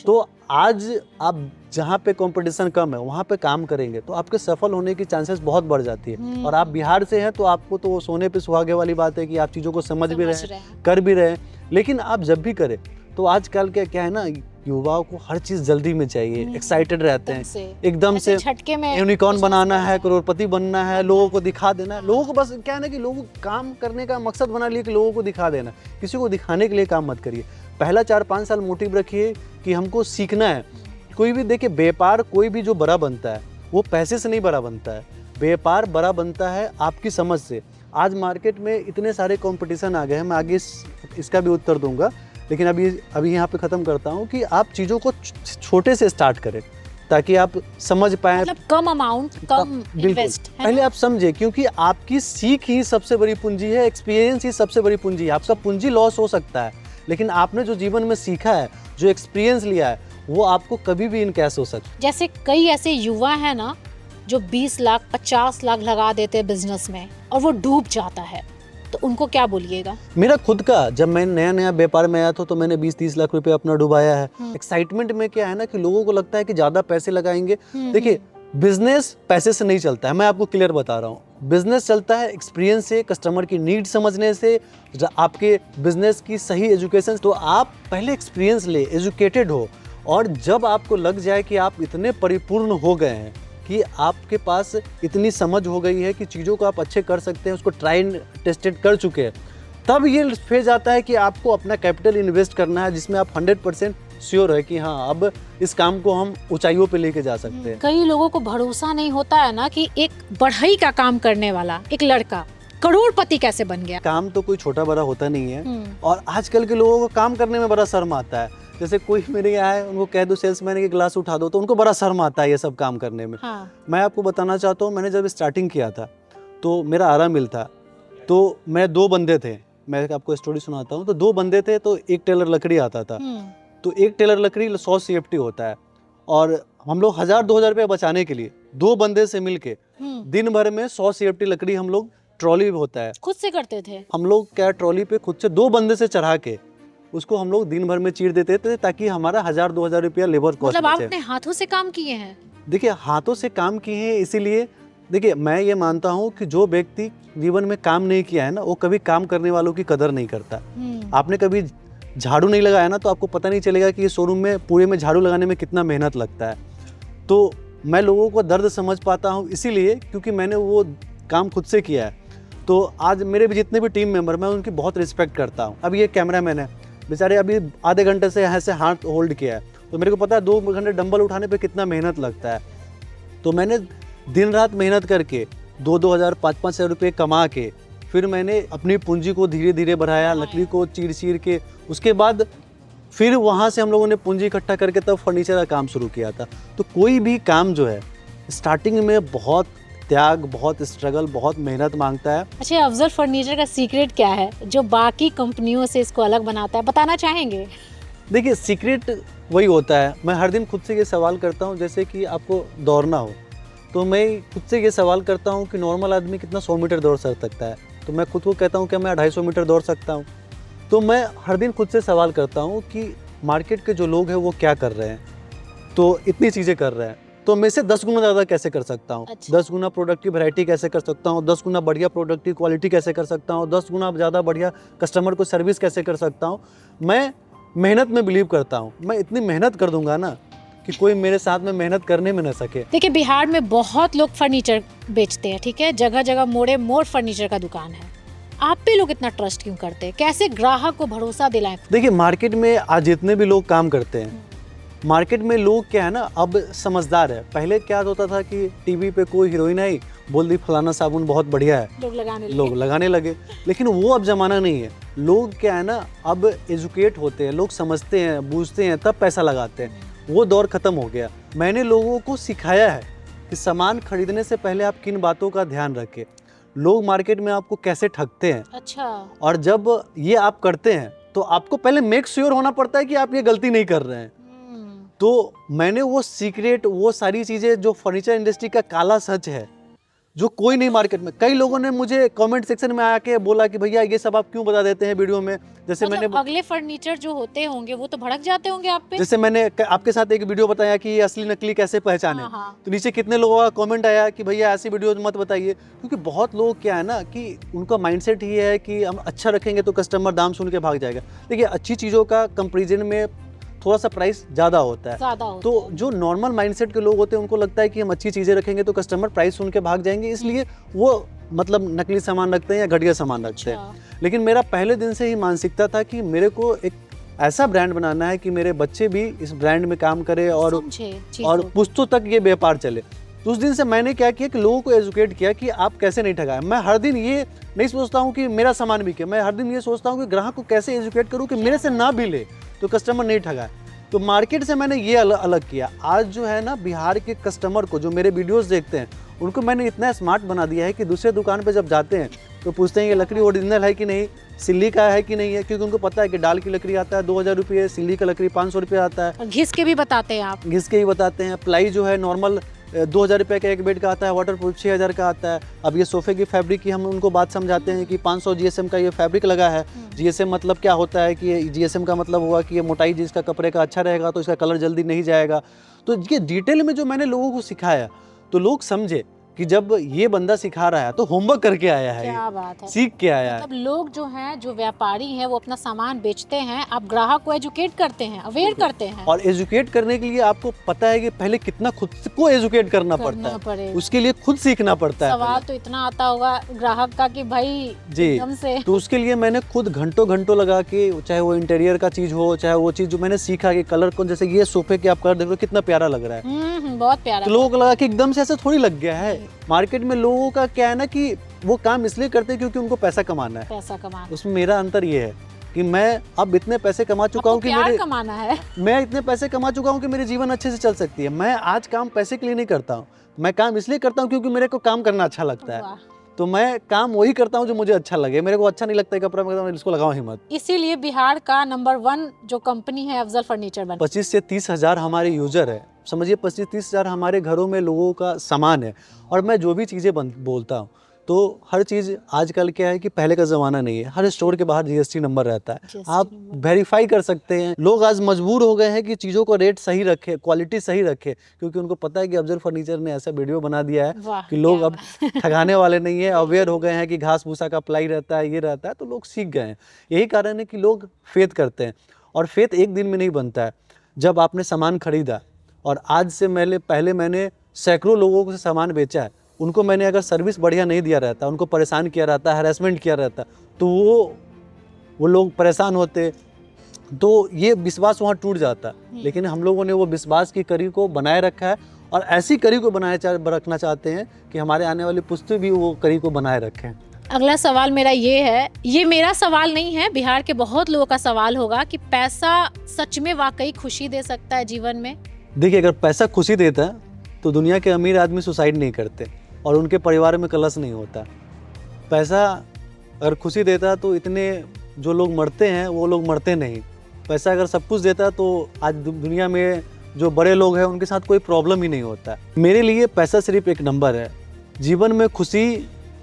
तो आज आप जहाँ पे कंपटीशन कम है वहाँ पे काम करेंगे तो आपके सफल होने की चांसेस बहुत बढ़ जाती है। और आप बिहार से हैं तो आपको तो वो सोने पे सुहागे वाली बात है कि आप चीज़ों को समझ भी रहे हैं, कर भी रहे हैं। लेकिन आप जब भी करें तो आजकल क्या है ना, युवाओं को हर चीज़ जल्दी में चाहिए, एक्साइटेड रहते हैं एकदम से, झटके में यूनिकॉर्न बनाना है, करोड़पति बनना है, लोगों को दिखा देना है। लोगों को बस क्या है ना कि लोगों को काम करने का मकसद बना लिया कि लोगों को दिखा देना। किसी को दिखाने के लिए काम मत करिए। पहला 4-5 साल मोटिव रखिए कि हमको सीखना है। कोई भी देखिए व्यापार कोई भी जो बड़ा बनता है वो पैसे से नहीं बड़ा बनता है, व्यापार बड़ा बनता है आपकी समझ से। आज मार्केट में इतने सारे कंपटीशन आ गए हैं, मैं आगे इसका भी उत्तर दूंगा, लेकिन अभी यहाँ पे ख़त्म करता हूँ कि आप चीज़ों को छोटे से स्टार्ट करें ताकि आप समझ पाएं। मतलब कम अमाउंट, कम इन्वेस्ट। पहले आप समझे क्योंकि आपकी सीख ही सबसे बड़ी पूंजी है, एक्सपीरियंस ही सबसे बड़ी पूंजी है। आपका पूंजी लॉस हो सकता है लेकिन आपने जो जीवन में सीखा है, जो एक्सपीरियंस लिया है, वो आपको कभी भी इनकैश हो सकता है। जैसे कई ऐसे युवा हैं ना जो 20 लाख 50 लाख लगा देते हैं बिजनेस में और वो डूब जाता है, तो उनको क्या बोलिएगा? मेरा खुद का जब मैं नया व्यापार में आया था तो मैंने 20-30 लाख रुपए अपना डुबाया है। एक्साइटमेंट में क्या है ना कि लोगों को लगता है कि ज़्यादा पैसे लगाएंगे। देखिए बिजनेस पैसे से नहीं चलता है, मैं आपको क्लियर बता रहा हूँ। बिजनेस चलता है एक्सपीरियंस से, कस्टमर की नीड समझने से, आपके बिजनेस की सही एजुकेशन। तो आप पहले एक्सपीरियंस ले, एजुकेटेड हो, और जब आपको लग जाए कि आप इतने परिपूर्ण हो गए हैं कि आपके पास इतनी समझ हो गई है कि चीज़ों को आप अच्छे कर सकते हैं, उसको ट्राई एंड टेस्टेड कर चुके हैं, तब ये फेज आता है कि आपको अपना कैपिटल इन्वेस्ट करना है जिसमें आप 100% श्योर है कि हाँ अब इस काम को हम ऊंचाइयों पे लेके जा सकते हैं। कई लोगों को भरोसा नहीं होता है ना कि एक बढ़ई का काम करने वाला एक लड़का करोड़पति कैसे बन गया। काम तो कोई छोटा बड़ा होता नहीं है और आजकल के लोगों को काम करने में बड़ा शर्म आता है। जैसे कोई मेरे यहाँ है, उनको कह दो सेल्समैन के ग्लास उठा दो तो उनको बड़ा शर्म आता है ये सब काम करने में। मैं आपको बताना चाहता हूँ, मैंने जब स्टार्टिंग किया था तो मेरा आरा मिल था, तो मैं 2 बंदे थे। मैं आपको स्टोरी सुनाता हूँ। तो 2 बंदे थे तो एक टेलर लकड़ी आता था, तो एक टेलर लकड़ी 100 CFT होता है और हम लोग 1000-2000 रुपये बचाने के लिए 2 बंदे से मिलके दिन भर में 100 CFT लकड़ी हम लोग, ट्रॉली होता है, खुद से करते थे हम लोग। क्या ट्रॉली पे खुद से 2 बंदे से चढ़ा के उसको हम लोग दिन भर में चीर देते थे ताकि हमारा 1000-2000 रुपया लेबर कॉस्ट। मतलब आपने हाथों से काम किए हैं? देखिए हाथों से काम किए हैं, इसीलिए देखिए मैं ये मानता हूँ कि जो व्यक्ति जीवन में काम नहीं किया है ना, वो कभी काम करने वालों की कदर नहीं करता। आपने कभी झाड़ू नहीं लगाया ना तो आपको पता नहीं चलेगा कि ये शोरूम में पूरे में झाड़ू लगाने में कितना मेहनत लगता है। तो मैं लोगों को दर्द समझ पाता हूँ इसीलिए क्योंकि मैंने वो काम खुद से किया है। तो आज मेरे भी जितने भी टीम मेंबर, मैं उनकी बहुत रिस्पेक्ट करता हूँ। अब ये कैमरामैन है बेचारे, अभी आधे घंटे से यहाँ से हाथ होल्ड किया है, तो मेरे को पता है 2 घंटे डंबल उठाने पे कितना मेहनत लगता है। तो मैंने दिन रात मेहनत करके 2-2 हज़ार 5-5 हज़ार रुपये कमा के फिर मैंने अपनी पूंजी को धीरे धीरे बढ़ाया, लकड़ी को चीर के। उसके बाद फिर वहाँ से हम लोगों ने पूंजी इकट्ठा करके तब फर्नीचर का काम शुरू किया था। तो कोई भी काम जो है स्टार्टिंग में बहुत त्याग, बहुत स्ट्रगल, बहुत मेहनत मांगता है। अच्छा, अफजल फर्नीचर का सीक्रेट क्या है जो बाकी कंपनियों से इसको अलग बनाता है, बताना चाहेंगे? देखिए सीक्रेट वही होता है, मैं हर दिन खुद से ये सवाल करता हूँ, जैसे कि आपको दौड़ना हो तो मैं खुद से ये सवाल करता हूँ कि नॉर्मल आदमी कितना 100 मीटर दौड़ सकता है, तो मैं खुद को कहता हूँ कि मैं 250 मीटर दौड़ सकता हूँ। तो मैं हर दिन खुद से सवाल करता हूँ कि मार्केट के जो लोग हैं वो क्या कर रहे हैं, तो इतनी चीज़ें कर रहे हैं, तो मैं से 10 गुना ज़्यादा कैसे कर सकता हूँ। अच्छा। 10 गुना प्रोडक्ट की वैरायटी कैसे कर सकता हूँ, 10 गुना बढ़िया प्रोडक्ट की क्वालिटी कैसे कर सकता हूँ, 10 गुना ज़्यादा बढ़िया कस्टमर को सर्विस कैसे कर सकता हूँ। मैं मेहनत में बिलीव करता हूँ, मैं इतनी मेहनत कर दूंगा ना कि कोई मेरे साथ में मेहनत करने में न सके। देखिए बिहार में बहुत लोग फर्नीचर बेचते हैं, ठीक है, जगह जगह मोड़े मोड़ फर्नीचर का दुकान है। आप पे लोग इतना ट्रस्ट क्यों करते हैं? कैसे ग्राहक को भरोसा दिलाएं? देखिए मार्केट में आज जितने भी लोग काम करते हैं, मार्केट में लोग क्या है ना, अब समझदार है। पहले क्या होता था कि टीवी पे कोई हीरोइन आई, बोल दी फलाना साबुन बहुत बढ़िया है, लोग लगाने लगे। लेकिन वो अब ज़माना नहीं है। लोग क्या है ना, अब एजुकेट होते हैं, लोग समझते हैं, बूझते हैं, तब पैसा लगाते हैं। वो दौर ख़त्म हो गया। मैंने लोगों को सिखाया है कि सामान खरीदने से पहले आप किन बातों का ध्यान रखें, लोग मार्केट में आपको कैसे ठगते हैं। अच्छा। और जब ये आप करते हैं तो आपको पहले मेक श्योर होना पड़ता है कि आप ये गलती नहीं कर रहे हैं। तो मैंने वो सीक्रेट, वो सारी चीज़ें जो फर्नीचर इंडस्ट्री का काला सच है, जो कोई नहीं मार्केट में, कई लोगों ने मुझे कमेंट सेक्शन में आके बोला कि भैया ये सब आप क्यों बता देते हैं वीडियो में। जैसे मतलब मैंने अगले फर्नीचर जो होते होंगे वो तो भड़क जाते होंगे आप पे। जैसे मैंने आपके साथ एक वीडियो बताया कि ये असली नकली कैसे पहचाने, हाँ। तो नीचे कितने लोगों का कमेंट आया कि भैया ऐसी वीडियो मत बताइए। क्योंकि बहुत लोग क्या है ना कि उनका माइंडसेट ही है कि हम अच्छा रखेंगे तो कस्टमर दाम सुन के भाग जाएगा। देखिए अच्छी चीज़ों का कंपेरिजन में थोड़ा सा प्राइस ज़्यादा होता है। तो जो नॉर्मल माइंडसेट के लोग होते हैं उनको लगता है कि हम अच्छी चीज़ें रखेंगे तो कस्टमर प्राइस सुन के भाग जाएंगे, इसलिए वो मतलब नकली सामान रखते हैं या घटिया सामान रखते हैं। लेकिन मेरा पहले दिन से ही मानसिकता था कि मेरे को एक ऐसा ब्रांड बनाना है कि मेरे बच्चे भी इस ब्रांड में काम करें और पुश्तों तक ये व्यापार चले। तो उस दिन से मैंने क्या किया कि लोगों को एजुकेट किया कि आप कैसे नहीं ठगाएं। मैं हर दिन ये नहीं सोचता हूँ कि मेरा सामान बिके, मैं हर दिन ये सोचता हूँ कि ग्राहक को कैसे एजुकेट करूँ कि मेरे से ना भी ले तो कस्टमर नहीं ठगाए। तो मार्केट से मैंने ये अलग किया। आज जो है ना, बिहार के कस्टमर को जो मेरे वीडियोस देखते हैं उनको मैंने इतना स्मार्ट बना दिया है कि दूसरे दुकान पे जब जाते हैं तो पूछते हैं ये लकड़ी ओरिजिनल है कि नहीं, सिल्ली का है कि नहीं है, क्योंकि उनको पता है कि डाल की लकड़ी आता है 2000 रुपये, सिल्ली का लकड़ी 500 रुपये आता है। घिस के भी बताते हैं आप? घिस के ही बताते हैं। प्लाई जो है नॉर्मल 2000 रुपये का एक बेड का आता है, वाटरप्रूफ 6000 का आता है। अब ये सोफे की फैब्रिक की हम उनको बात समझाते हैं कि 500 GSM का ये फैब्रिक लगा है। GSM मतलब क्या होता है कि GSM का मतलब हुआ कि ये मोटाई जिसका कपड़े का अच्छा रहेगा तो इसका कलर जल्दी नहीं जाएगा। तो ये डिटेल में जो मैंने लोगों को सिखाया तो लोग समझे कि जब ये बंदा सिखा रहा है तो होमवर्क करके आया है, क्या बात है, सीख के आया है। मतलब लोग जो हैं, जो व्यापारी हैं, वो अपना सामान बेचते हैं, आप ग्राहक को एजुकेट करते हैं, अवेयर करते हैं। और एजुकेट करने के लिए आपको पता है कि पहले कितना खुद को एजुकेट करना पड़ता है, उसके लिए खुद सीखना पड़ता है। सवाल तो इतना आता होगा ग्राहक का कि भाई जी से। तो उसके लिए मैंने खुद घंटों घंटों लगा के, चाहे वो इंटीरियर का चीज हो, चाहे वो चीज जो मैंने सीखा कि कलर को, जैसे ये सोफे के आप कलर देख लो कितना प्यारा लग रहा है, बहुत प्यारा। तो लोगों को लगा कि एकदम से ऐसा थोड़ी लग गया है। मार्केट में लोगों का क्या है ना कि वो काम इसलिए करते हैं क्योंकि उनको पैसा कमाना है। पैसा कमाना। उसमें मेरा अंतर ये है कि मैं अब इतने पैसे कमा चुका हूँ कि मेरे कमाना है। मैं इतने पैसे कमा चुका हूँ कि मेरे जीवन अच्छे से चल सकती है। मैं आज काम पैसे के लिए नहीं करता हूँ, मैं काम इसलिए करता हूँ क्योंकि मेरे को काम करना अच्छा लगता है। तो मैं काम वही करता हूँ जो मुझे अच्छा लगे। मेरे को अच्छा नहीं लगता है कपड़ा, मैं इसको लगाऊं ही मत। इसीलिए बिहार का नंबर 1 जो कंपनी है अफजल फर्नीचर बन। 25 से 30 हज़ार हमारे यूजर है, समझिए 25-30 हज़ार हमारे घरों में लोगों का सामान है। और मैं जो भी चीज़ें बोलता हूँ तो हर चीज़ आजकल क्या है कि पहले का ज़माना नहीं है, हर स्टोर के बाहर GST नंबर रहता है, आप वेरीफाई कर सकते हैं। लोग आज मजबूर हो गए हैं कि चीज़ों को रेट सही रखे, क्वालिटी सही रखे, क्योंकि उनको पता है कि अफजल फर्नीचर ने ऐसा वीडियो बना दिया है कि लोग अब ठगाने वाले नहीं है, अवेयर हो गए हैं कि घास भूसा का प्लाई रहता है, ये रहता है, तो लोग सीख गए हैं। यही कारण है कि लोग फेथ करते हैं, और फेथ एक दिन में नहीं बनता है। जब आपने सामान खरीदा और आज से पहले मैंने सैकड़ों लोगों को सामान बेचा है, उनको मैंने अगर सर्विस बढ़िया नहीं दिया रहता, उनको परेशान किया रहता, हैरेसमेंट किया रहता, तो वो लोग परेशान होते, तो ये विश्वास वहाँ टूट जाता। लेकिन हम लोगों ने वो विश्वास की कड़ी को बनाए रखा है, और ऐसी कड़ी को रखना चाहते हैं कि हमारे आने वाली पुश्तें भी वो कड़ी को बनाए रखें। अगला सवाल मेरा ये है, ये मेरा सवाल नहीं है, बिहार के बहुत लोगों का सवाल होगा कि पैसा सच में वाकई खुशी दे सकता है जीवन में? देखिए, अगर पैसा खुशी देता तो दुनिया के अमीर आदमी सुसाइड नहीं करते और उनके परिवार में कलश नहीं होता। पैसा अगर खुशी देता तो इतने जो लोग मरते हैं वो लोग मरते नहीं। पैसा अगर सब कुछ देता तो आज दुनिया में जो बड़े लोग हैं उनके साथ कोई प्रॉब्लम ही नहीं होता है। मेरे लिए पैसा सिर्फ एक नंबर है। जीवन में खुशी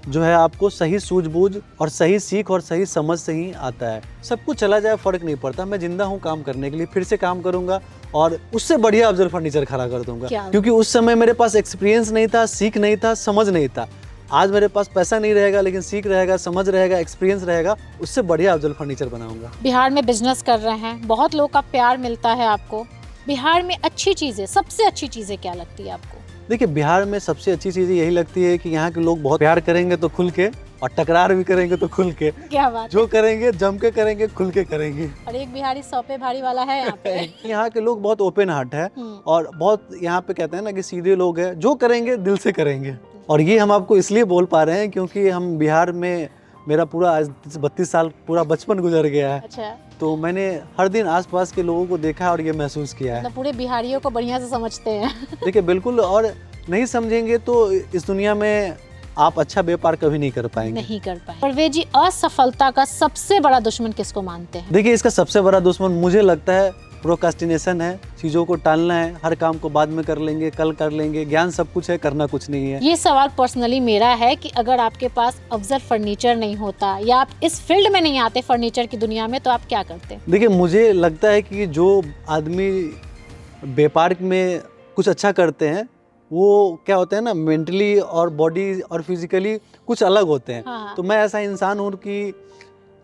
जो है आपको सही सूझबूझ और सही सीख और सही समझ से ही आता है। सब कुछ चला जाए फ़र्क नहीं पड़ता, मैं जिंदा हूँ काम करने के लिए, फिर से काम करूँगा और उससे बढ़िया अफजल फर्नीचर खड़ा कर दूंगा, क्योंकि उस समय मेरे पास एक्सपीरियंस नहीं था, सीख नहीं था, समझ नहीं था। आज मेरे पास पैसा नहीं रहेगा लेकिन सीख रहेगा, समझ रहेगा, एक्सपीरियंस रहेगा, उससे बढ़िया अफजल फर्नीचर बनाऊंगा। बिहार में बिजनेस कर रहे हैं, बहुत लोग का प्यार मिलता है आपको। बिहार में अच्छी चीज़ें, सबसे अच्छी चीज़ें क्या लगती है आपको? देखिए, बिहार में सबसे अच्छी चीज़ यही लगती है कि यहाँ के लोग बहुत प्यार करेंगे तो खुल के, और टकरार भी करेंगे तो खुल के। क्या बात, जो करेंगे जम के करेंगे, खुल के करेंगे। और एक बिहारी सौ पे भारी वाला है यहाँ पे। यहाँ के लोग बहुत ओपन हार्ट है और बहुत यहाँ पे कहते हैं ना कि सीधे लोग हैं, जो करेंगे दिल से करेंगे। और ये हम आपको इसलिए बोल पा रहे हैं क्योंकि हम बिहार में, मेरा पूरा आज 32 साल पूरा बचपन गुजर गया है। अच्छा। तो मैंने हर दिन आसपास के लोगों को देखा और ये महसूस किया है। मतलब पूरे बिहारियों को बढ़िया से समझते हैं। देखिए बिल्कुल, और नहीं समझेंगे तो इस दुनिया में आप अच्छा व्यापार कभी नहीं कर पाएंगे। नहीं कर पाएंगे। परवेज जी, असफलता का सबसे बड़ा दुश्मन किसको मानते हैं? देखिए, इसका सबसे बड़ा दुश्मन मुझे लगता है प्रोक्रास्टिनेशन है। चीज़ों को टालना है, हर काम को बाद में कर लेंगे, कल कर लेंगे। ज्ञान सब कुछ है, करना कुछ नहीं है। ये सवाल पर्सनली मेरा है कि अगर आपके पास अफजल फर्नीचर नहीं होता या आप इस फील्ड में नहीं आते फर्नीचर की दुनिया में, तो आप क्या करते? देखिए, मुझे लगता है कि जो आदमी व्यापार में कुछ अच्छा करते हैं वो क्या होते हैं ना, मेंटली और बॉडी और फिजिकली कुछ अलग होते हैं। हाँ। तो मैं ऐसा इंसान हूँ कि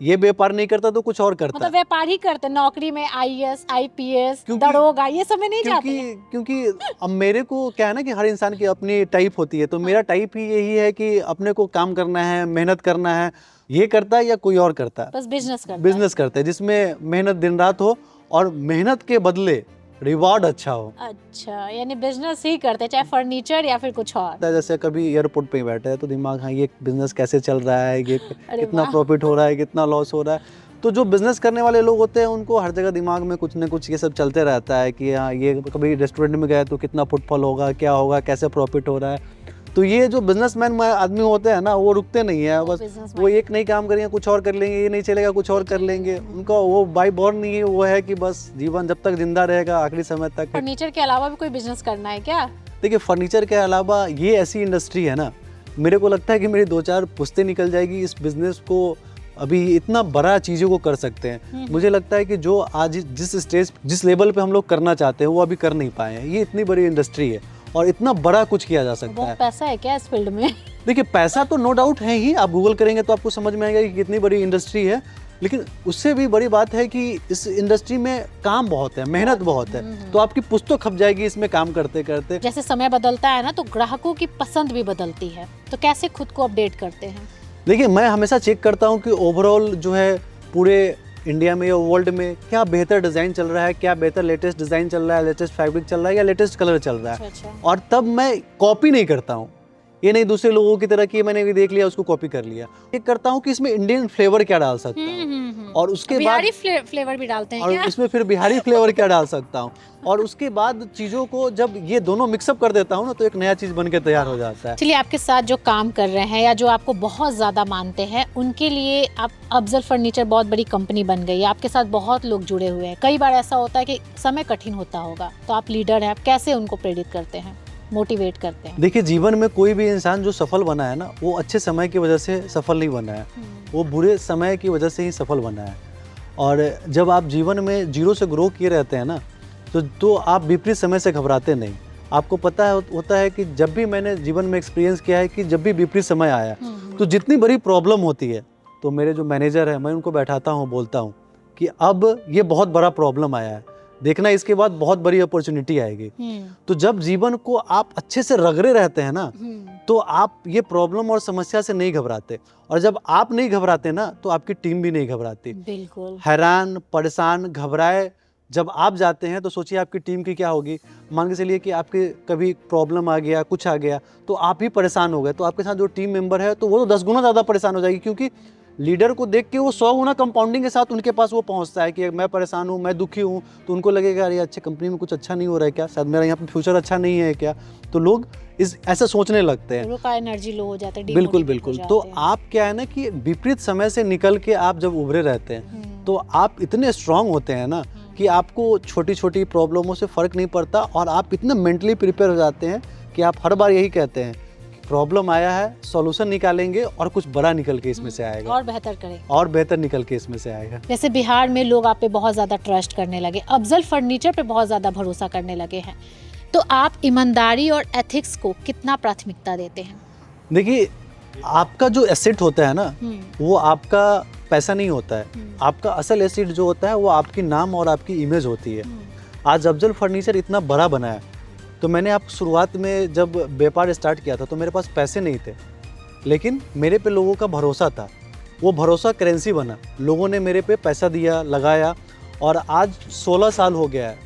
ये व्यापार नहीं करता तो कुछ और करता। मतलब व्यापार ही करते, नौकरी में IAS, IPS, क्योंकि- दरोगा, ये सब में नहीं जाते? क्योंकि अब मेरे को क्या है ना कि हर इंसान की अपनी टाइप होती है। तो मेरा टाइप ही यही है कि अपने को काम करना है, मेहनत करना है। ये करता है या कोई और करता है? बस बिजनेस करता है। बिजनेस करते हैं जिसमें मेहनत दिन रात हो और मेहनत के बदले रिवॉर्ड अच्छा हो। अच्छा, यानी बिजनेस ही करते हैं, चाहे फर्नीचर या फिर कुछ और। जैसे कभी एयरपोर्ट पे बैठे हैं तो दिमाग, हाँ ये बिजनेस कैसे चल रहा है, ये अरे कितना वाह। प्रॉफिट हो रहा है, कितना लॉस हो रहा है। तो जो बिजनेस करने वाले लोग होते हैं उनको हर जगह दिमाग में कुछ न कुछ ये सब चलते रहता है कि हाँ ये कभी रेस्टोरेंट में गए तो कितना फुटफॉल होगा, क्या होगा, कैसे प्रॉफिट हो रहा है। तो ये जो बिजनेसमैन आदमी होते हैं ना, वो रुकते नहीं है। बस वो एक नहीं काम करेंगे, कुछ और कर लेंगे, ये नहीं चलेगा कुछ और कर लेंगे। उनका वो बाई बॉर्न नहीं है, वो है कि बस जीवन जब तक जिंदा रहेगा आखिरी समय तक। फर्नीचर के अलावा भी कोई बिजनेस करना है क्या? देखिए, फर्नीचर के अलावा ये ऐसी इंडस्ट्री है ना, मेरे को लगता है कि मेरी 2-4 पुश्तें निकल जाएगी इस बिजनेस को। अभी इतना बड़ा चीज़ों को कर सकते हैं। मुझे लगता है कि जो आज जिस स्टेज, जिस लेवल पे हम लोग करना चाहते हैं वो अभी कर नहीं पाए हैं। ये इतनी बड़ी इंडस्ट्री है और इतना बड़ा कुछ किया जा सकता है। पैसा है क्या इस फील्ड में? देखिए, पैसा तो नो डाउट है ही, आप गूगल करेंगे तो आपको समझ में आएगा कि कितनी बड़ी इंडस्ट्री है। लेकिन उससे भी बड़ी बात है कि इस इंडस्ट्री में काम बहुत है, मेहनत बहुत है। तो आपकी पुश्त तो खप जाएगी इसमें काम करते करते। जैसे समय बदलता है ना, तो ग्राहकों की पसंद भी बदलती है, तो कैसे खुद को अपडेट करते हैं? देखिए, मैं हमेशा चेक करता हूँ कि ओवरऑल जो है पूरे इंडिया में या वर्ल्ड में क्या बेहतर डिज़ाइन चल रहा है, क्या बेहतर लेटेस्ट डिज़ाइन चल रहा है, लेटेस्ट फैब्रिक चल रहा है या लेटेस्ट कलर चल रहा है। अच्छा। और तब मैं कॉपी नहीं करता हूँ। ये नहीं दूसरे लोगों की तरह कि मैंने देख लिया उसको कॉपी कर लिया। ये करता हूँ कि इसमें इंडियन फ्लेवर क्या डाल सकता हूँ, और उसके बाद बिहारी फ्लेवर भी डालते हैं और क्या? उसमें फिर बिहारी फ्लेवर क्या डाल सकता हूँ, और उसके बाद चीज़ों को जब ये दोनों मिक्सअप कर देता हूँ ना, तो एक नया चीज़ बन के तैयार हो जाता है। चलिए, आपके साथ जो काम कर रहे हैं या जो आपको बहुत ज़्यादा मानते हैं, उनके लिए आप अफजल फर्नीचर बहुत बड़ी कंपनी बन गई है, आपके साथ बहुत लोग जुड़े हुए हैं। कई बार ऐसा होता है कि समय कठिन होता होगा, तो आप लीडर हैं, आप कैसे उनको प्रेरित करते हैं, मोटिवेट करते हैं? देखिए, जीवन में कोई भी इंसान जो सफल बना है ना, वो अच्छे समय की वजह से सफल नहीं बना है, वो बुरे समय की वजह से ही सफल बना है। और जब आप जीवन में जीरो से ग्रो किए रहते हैं ना, तो आप विपरीत समय से घबराते नहीं। आपको पता है होता है कि जब भी मैंने जीवन में एक्सपीरियंस किया है कि जब भी विपरीत समय आया तो जितनी बड़ी प्रॉब्लम होती है, तो मेरे जो मैनेजर है, मैं उनको बैठाता हूँ, बोलता हूँ कि अब ये बहुत बड़ा प्रॉब्लम आया है, देखना इसके बाद बहुत बड़ी अपॉर्चुनिटी आएगी। तो जब जीवन को आप अच्छे से रगड़े रहते हैं ना, तो आप ये प्रॉब्लम और समस्या से नहीं घबराते। और जब आप नहीं घबराते ना, तो आपकी टीम भी नहीं घबराती। बिल्कुल। हैरान, परेशान, घबराए जब आप जाते हैं तो सोचिए आपकी टीम की क्या होगी। मान के चलिए कि आपके कभी प्रॉब्लम आ गया, कुछ आ गया, तो आप ही परेशान हो गए, तो आपके साथ जो टीम मेंबर है तो वो तो 10 गुना ज़्यादा परेशान हो जाएगी, क्योंकि लीडर को देख के वो 100 गुना कंपाउंडिंग के साथ उनके पास वो पहुंचता है कि मैं परेशान हूँ, मैं दुखी हूँ। तो उनको लगेगा अरे अच्छे कंपनी में कुछ अच्छा नहीं हो रहा है क्या, शायद मेरा यहाँ पे फ्यूचर अच्छा नहीं है क्या। तो लोग ऐसा सोचने लगते हैं, का एनर्जी लो हो जाता है। बिल्कुल बिल्कुल। तो आप क्या है ना कि विपरीत समय से निकल के आप जब उभरे रहते हैं तो आप इतने स्ट्रांग होते हैं ना कि आपको छोटी छोटी प्रॉब्लमों से फ़र्क नहीं पड़ता और आप इतने मेंटली प्रिपेयर हो जाते हैं कि आप हर बार यही कहते हैं प्रॉब्लम आया है, सॉल्यूशन निकालेंगे और कुछ बड़ा निकल के इसमें से आएगा और बेहतर करें, और बेहतर निकल के इसमें से आएगा। जैसे बिहार में लोग आप पे बहुत ज़्यादा ट्रस्ट करने लगे, अफजल फर्नीचर पे बहुत ज़्यादा भरोसा करने लगे हैं, तो आप ईमानदारी और एथिक्स को कितना प्राथमिकता देते हैं? देखिए, आपका जो एसेट होता है ना, वो आपका पैसा नहीं होता है। आपका असल एसेट जो होता है वो आपकी नाम और आपकी इमेज होती है। आज अफजल फर्नीचर इतना बड़ा बना है, तो मैंने आप शुरुआत में जब व्यापार स्टार्ट किया था तो मेरे पास पैसे नहीं थे, लेकिन मेरे पे लोगों का भरोसा था। वो भरोसा करेंसी बना, लोगों ने मेरे पे पैसा दिया, लगाया, और आज 16 साल हो गया है।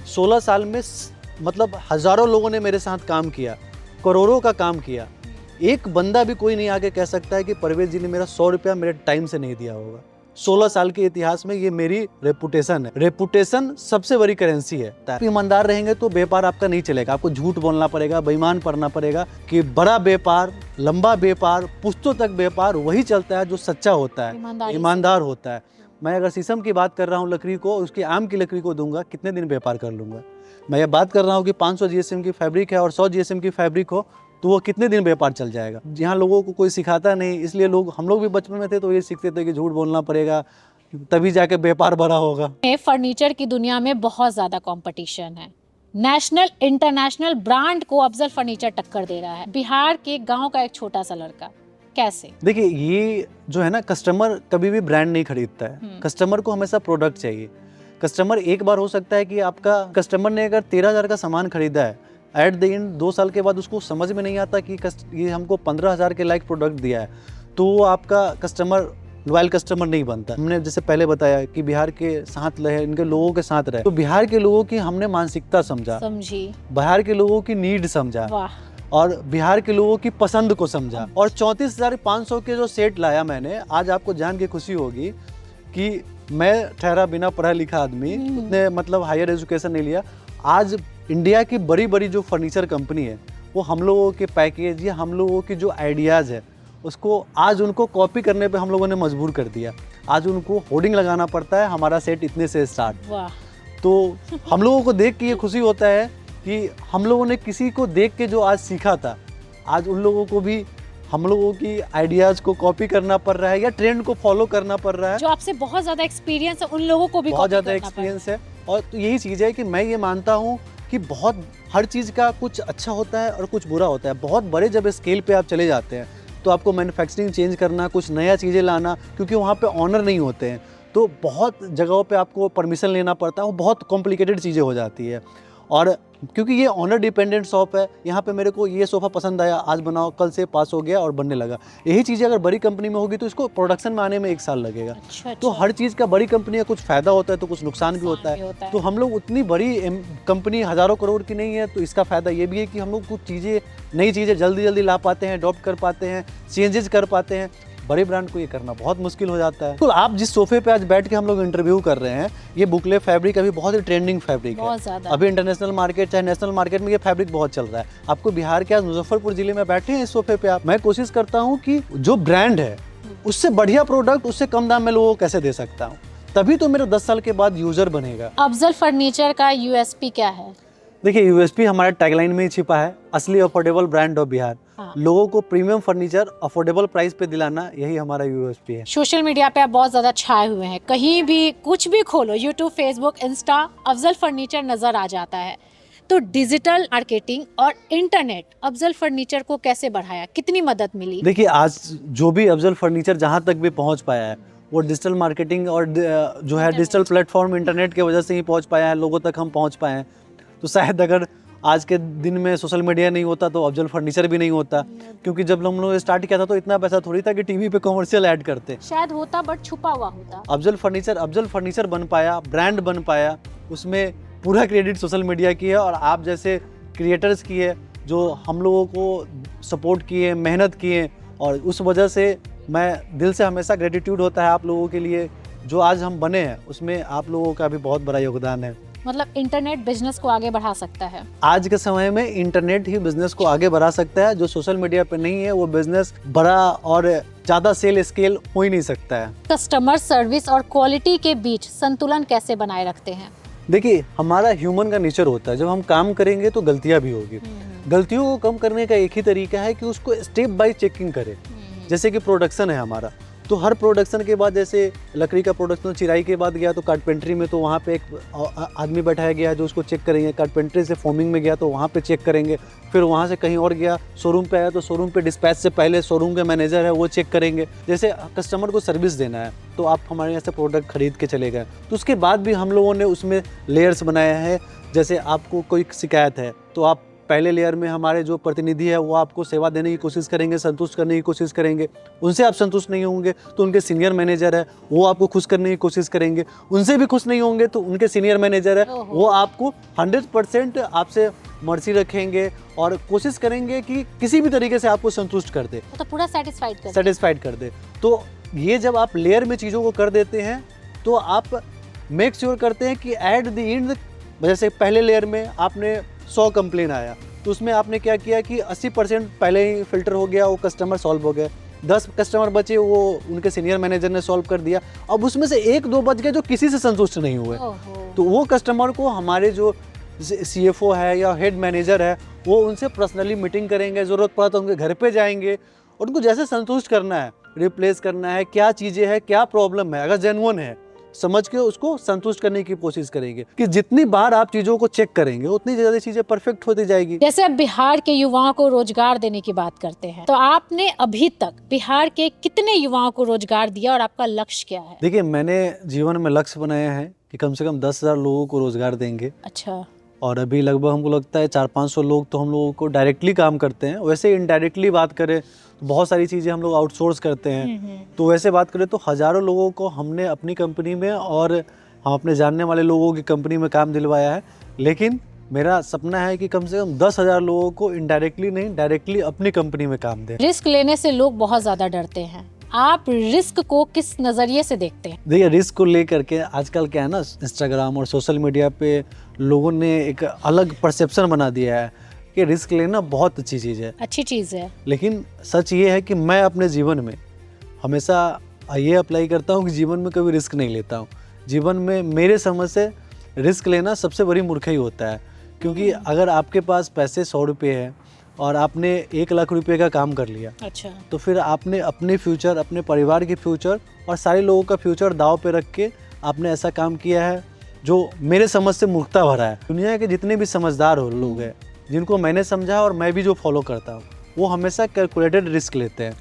16 साल में मतलब हज़ारों लोगों ने मेरे साथ काम किया, करोड़ों का काम किया। एक बंदा भी कोई नहीं आके कह सकता है कि परवेज जी ने मेरा 100 रुपया मेरे टाइम से नहीं दिया होगा। 16 साल के इतिहास में ये मेरी रेपुटेशन है। रेपुटेशन सबसे बड़ी करेंसी है। आप ईमानदार रहेंगे तो व्यापार आपका नहीं चलेगा, आपको झूठ बोलना पड़ेगा, बेईमान पड़ना पड़ेगा। कि बड़ा व्यापार, लंबा व्यापार, पुश्तों तक व्यापार वही चलता है जो सच्चा होता है, ईमानदार होता है। मैं अगर शीशम की बात कर रहा हूँ लकड़ी को, उसकी आम की लकड़ी को दूंगा, कितने दिन व्यापार कर लूँगा। मैं ये बात कर रहा हूँ कि 500 GSM की फैब्रिक है और 100 GSM की फैब्रिक हो, तो वो कितने दिन व्यापार चल जाएगा। यहाँ लोगों को कोई सिखाता नहीं, इसलिए हम लोग भी बचपन में थे तो ये सीखते थे कि झूठ बोलना पड़ेगा, तभी जाके व्यापार बड़ा होगा। फर्नीचर की दुनिया में बहुत ज़्यादा कंपटीशन है। नेशनल इंटरनेशनल ब्रांड को अफजल फर्नीचर टक्कर दे रहा है। बिहार के गांव का एक छोटा सा लड़का कैसे? देखिए, ये जो है ना, कस्टमर कभी भी ब्रांड नहीं खरीदता है। कस्टमर को हमेशा प्रोडक्ट चाहिए। कस्टमर एक बार हो सकता है कि आपका कस्टमर ने अगर 13,000 का सामान खरीदा है, एट द एंड 2 साल के बाद उसको समझ में नहीं आता कि ये हमको 15,000 के लायक प्रोडक्ट दिया है, तो वो आपका कस्टमर लॉयल कस्टमर नहीं बनता। हमने जैसे पहले बताया कि बिहार के साथ रहे, इनके लोगों के साथ रहे, तो बिहार के लोगों की हमने मानसिकता समझी, बिहार के लोगों की नीड समझा, और बिहार के लोगों की पसंद को समझा। और 34,500 के जो सेट लाया मैंने, आज आपको जान के खुशी होगी कि मैं ठहरा बिना पढ़ा लिखा आदमी, उतने मतलब हायर एजुकेशन नहीं लिया। आज इंडिया की बड़ी बड़ी जो फर्नीचर कंपनी है, वो हम लोगों के पैकेज या हम लोगों की जो आइडियाज़ है, उसको आज उनको कॉपी करने पे हम लोगों ने मजबूर कर दिया। आज उनको होर्डिंग लगाना पड़ता है, हमारा सेट इतने से स्टार्ट। तो हम लोगों को देख के ये खुशी होता है कि हम लोगों ने किसी को देख के जो आज सीखा था, आज उन लोगों को भी हम लोगों की आइडियाज़ को कॉपी करना पड़ रहा है या ट्रेंड को फॉलो करना पड़ रहा है। जो आपसे बहुत ज़्यादा एक्सपीरियंस है, उन लोगों को भी बहुत ज़्यादा एक्सपीरियंस है। और तो यही चीज़ है कि मैं ये मानता हूँ कि बहुत हर चीज़ का कुछ अच्छा होता है और कुछ बुरा होता है। बहुत बड़े जब स्केल पे आप चले जाते हैं तो आपको मैन्युफैक्चरिंग चेंज करना, कुछ नया चीज़ें लाना, क्योंकि वहाँ पे ऑनर नहीं होते हैं, तो बहुत जगहों पे आपको परमिशन लेना पड़ता है, वो बहुत कॉम्प्लिकेटेड चीज़ें हो जाती है। और क्योंकि ये ऑनर डिपेंडेंट शॉप है, यहाँ पे मेरे को ये सोफ़ा पसंद आया, आज बनाओ, कल से पास हो गया और बनने लगा। यही चीज़ें अगर बड़ी कंपनी में होगी तो इसको प्रोडक्शन में आने में 1 साल लगेगा। अच्छा। तो हर चीज़ का बड़ी कंपनी का कुछ फ़ायदा होता है तो कुछ नुकसान भी होता है। तो हम लोग उतनी बड़ी कंपनी हज़ारों करोड़ की नहीं है, तो इसका फ़ायदा ये भी है कि हम लोग कुछ चीज़ें, नई चीज़ें जल्दी जल्दी ला पाते हैं, अडॉप्ट कर पाते हैं, चेंजेस कर पाते हैं। बड़े ब्रांड को ये करना बहुत मुश्किल हो जाता है। तो आप जिस सोफे पे आज बैठ के हम लोग इंटरव्यू कर रहे हैं, ये बुकले फैब्रिक अभी बहुत ही ट्रेंडिंग फैब्रिक है। अभी इंटरनेशनल मार्केट चाहे नेशनल मार्केट में ये फैब्रिक बहुत चल रहा है। आपको बिहार के आज मुजफ्फरपुर जिले में बैठे हैं इस सोफे पे आप, मैं कोशिश करता हूँ कि जो ब्रांड है उससे बढ़िया प्रोडक्ट उससे कम दाम में लोगों को कैसे दे सकता हूँ, तभी तो मेरा 10 साल के बाद यूजर बनेगा। अफजल फर्नीचर का यूएसपी क्या है? देखिए, यूएसपी हमारे टैगलाइन में ही छिपा है, असली अफोर्डेबल ब्रांड ऑफ बिहार। लोगों को प्रीमियम फर्नीचर अफोर्डेबल प्राइस पे दिलाना, यही हमारा यूएसपी है। सोशल मीडिया पे आप बहुत ज्यादा छाए हुए हैं, कहीं भी कुछ भी खोलो, YouTube, Facebook, Insta, Afzal furniture नजर आ जाता है। तो डिजिटल मार्केटिंग और इंटरनेट अफजल फर्नीचर को कैसे बढ़ाया, कितनी मदद मिली? देखिए, आज जो भी अफजल फर्नीचर जहाँ तक भी पहुँच पाया है, वो डिजिटल मार्केटिंग और जो है डिजिटल प्लेटफॉर्म इंटरनेट की वजह से ही पहुँच पाया है, लोगों तक हम पहुँच पाए हैं। तो शायद अगर आज के दिन में सोशल मीडिया नहीं होता तो अफजल फर्नीचर भी नहीं होता, क्योंकि जब हम लोग स्टार्ट किया था तो इतना पैसा थोड़ी था कि टीवी पे कमर्शियल ऐड करते, शायद होता बट छुपा हुआ होता। अफजल फर्नीचर बन पाया, ब्रांड बन पाया, उसमें पूरा क्रेडिट सोशल मीडिया की है और आप जैसे क्रिएटर्स की है, जो हम लोगों को सपोर्ट किए, मेहनत किए, और उस वजह से मैं दिल से हमेशा ग्रेटिट्यूड होता है आप लोगों के लिए। जो आज हम बने हैं उसमें आप लोगों का भी बहुत बड़ा योगदान है। मतलब इंटरनेट बिजनेस को आगे बढ़ा सकता है। आज के समय में इंटरनेट ही बिजनेस को आगे बढ़ा सकता है। जो सोशल मीडिया पे नहीं है वो बिजनेस बड़ा और ज़्यादा सेल स्केल हो ही नहीं सकता है। कस्टमर सर्विस और क्वालिटी के बीच संतुलन कैसे बनाए रखते हैं? देखिए, हमारा ह्यूमन का नेचर होता है, जब हम काम करेंगे तो गलतियां भी होगी। गलतियों को कम करने का एक ही तरीका है कि उसको स्टेप बाय चेकिंग करें। जैसे कि प्रोडक्शन है हमारा, तो हर प्रोडक्शन के बाद, जैसे लकड़ी का प्रोडक्शन चिराई के बाद गया तो कारपेंट्री में, तो वहाँ पे एक आदमी बैठाया गया जो उसको चेक करेंगे। कारपेंट्री से फॉर्मिंग में गया तो वहाँ पे चेक करेंगे। फिर वहाँ से कहीं और गया, शोरूम पे आया तो शोरूम पे डिस्पैच से पहले शोरूम के मैनेजर है वो चेक करेंगे। जैसे कस्टमर को सर्विस देना है तो आप हमारे यहाँ से प्रोडक्ट खरीद के चले गए, तो उसके बाद भी हम लोगों ने उसमें लेयर्स बनाए हैं। जैसे आपको कोई शिकायत है तो आप पहले लेयर में हमारे जो प्रतिनिधि है वो आपको सेवा देने की कोशिश करेंगे, संतुष्ट करने की कोशिश करेंगे। उनसे आप संतुष्ट नहीं होंगे तो उनके सीनियर मैनेजर है वो आपको खुश करने की कोशिश करेंगे। उनसे भी खुश नहीं होंगे तो उनके सीनियर मैनेजर है वो आपको 100% आपसे मर्जी रखेंगे और कोशिश करेंगे कि किसी भी तरीके से आपको संतुष्ट कर दे, तो पूरा सेटिस्फाइड कर दे। तो ये जब आप लेयर में चीज़ों को कर देते हैं तो आप मेक श्योर करते हैं कि एट द एंड, जैसे पहले लेयर में आपने 100 कंप्लेन आया तो उसमें आपने क्या किया कि 80% पहले ही फिल्टर हो गया, वो कस्टमर सॉल्व हो गए। 10 कस्टमर बचे वो उनके सीनियर मैनेजर ने सॉल्व कर दिया। अब उसमें से 1-2 बच गए जो किसी से संतुष्ट नहीं हुए, तो वो कस्टमर को हमारे जो CFO है या हेड मैनेजर है वो उनसे पर्सनली मीटिंग करेंगे, ज़रूरत पड़ा तो उनके घर पे जाएंगे और उनको जैसे संतुष्ट करना है, रिप्लेस करना है, क्या चीज़ें हैं, क्या प्रॉब्लम है, अगर जेन्युइन है समझ के उसको संतुष्ट करने की कोशिश करेंगे। कि जितनी बार आप चीज़ों को चेक करेंगे उतनी ज़्यादा चीज़ें परफेक्ट होती जाएगी। जैसे अब बिहार के युवाओं को रोजगार देने की बात करते हैं, तो आपने अभी तक बिहार के कितने युवाओं को रोजगार दिया और आपका लक्ष्य क्या है? देखिए, मैंने जीवन में लक्ष्य बनाया है कि कम से कम 10,000 लोगों को रोजगार देंगे। अच्छा। और अभी लगभग हमको लगता है 400-500 लोग तो हम लोगों को डायरेक्टली काम करते हैं। वैसे इनडायरेक्टली बात करें तो बहुत सारी चीज़ें हम लोग आउटसोर्स करते हैं। तो वैसे बात करें तो हज़ारों लोगों को हमने अपनी कंपनी में और हम अपने जानने वाले लोगों की कंपनी में काम दिलवाया है। लेकिन मेरा सपना है कि कम से कम 10,000 लोगों को इनडायरेक्टली नहीं, डायरेक्टली अपनी कंपनी में काम दें। रिस्क लेने से लोग बहुत ज़्यादा डरते हैं, आप रिस्क को किस नज़रिए से देखते हैं? देखिए, रिस्क को लेकर के आजकल क्या है ना, इंस्टाग्राम और सोशल मीडिया पे लोगों ने एक अलग परसेप्शन बना दिया है कि रिस्क लेना बहुत अच्छी चीज़ है। लेकिन सच ये है कि मैं अपने जीवन में हमेशा ये अप्लाई करता हूँ कि जीवन में कभी रिस्क नहीं लेता हूँ। जीवन में मेरे समझ से रिस्क लेना सबसे बड़ी मूर्खई होता है, क्योंकि अगर आपके पास पैसे 100 रुपये है और आपने 1 लाख रुपए का काम कर लिया, अच्छा, तो फिर आपने अपने फ्यूचर, अपने परिवार के फ्यूचर और सारे लोगों का फ्यूचर दाव पे रख के आपने ऐसा काम किया है जो मेरे समझ से मूर्खता भरा है। दुनिया के जितने भी समझदार लोग हैं, जिनको मैंने समझा और मैं भी जो फॉलो करता हूँ, वो हमेशा कैलकुलेटेड रिस्क लेते हैं।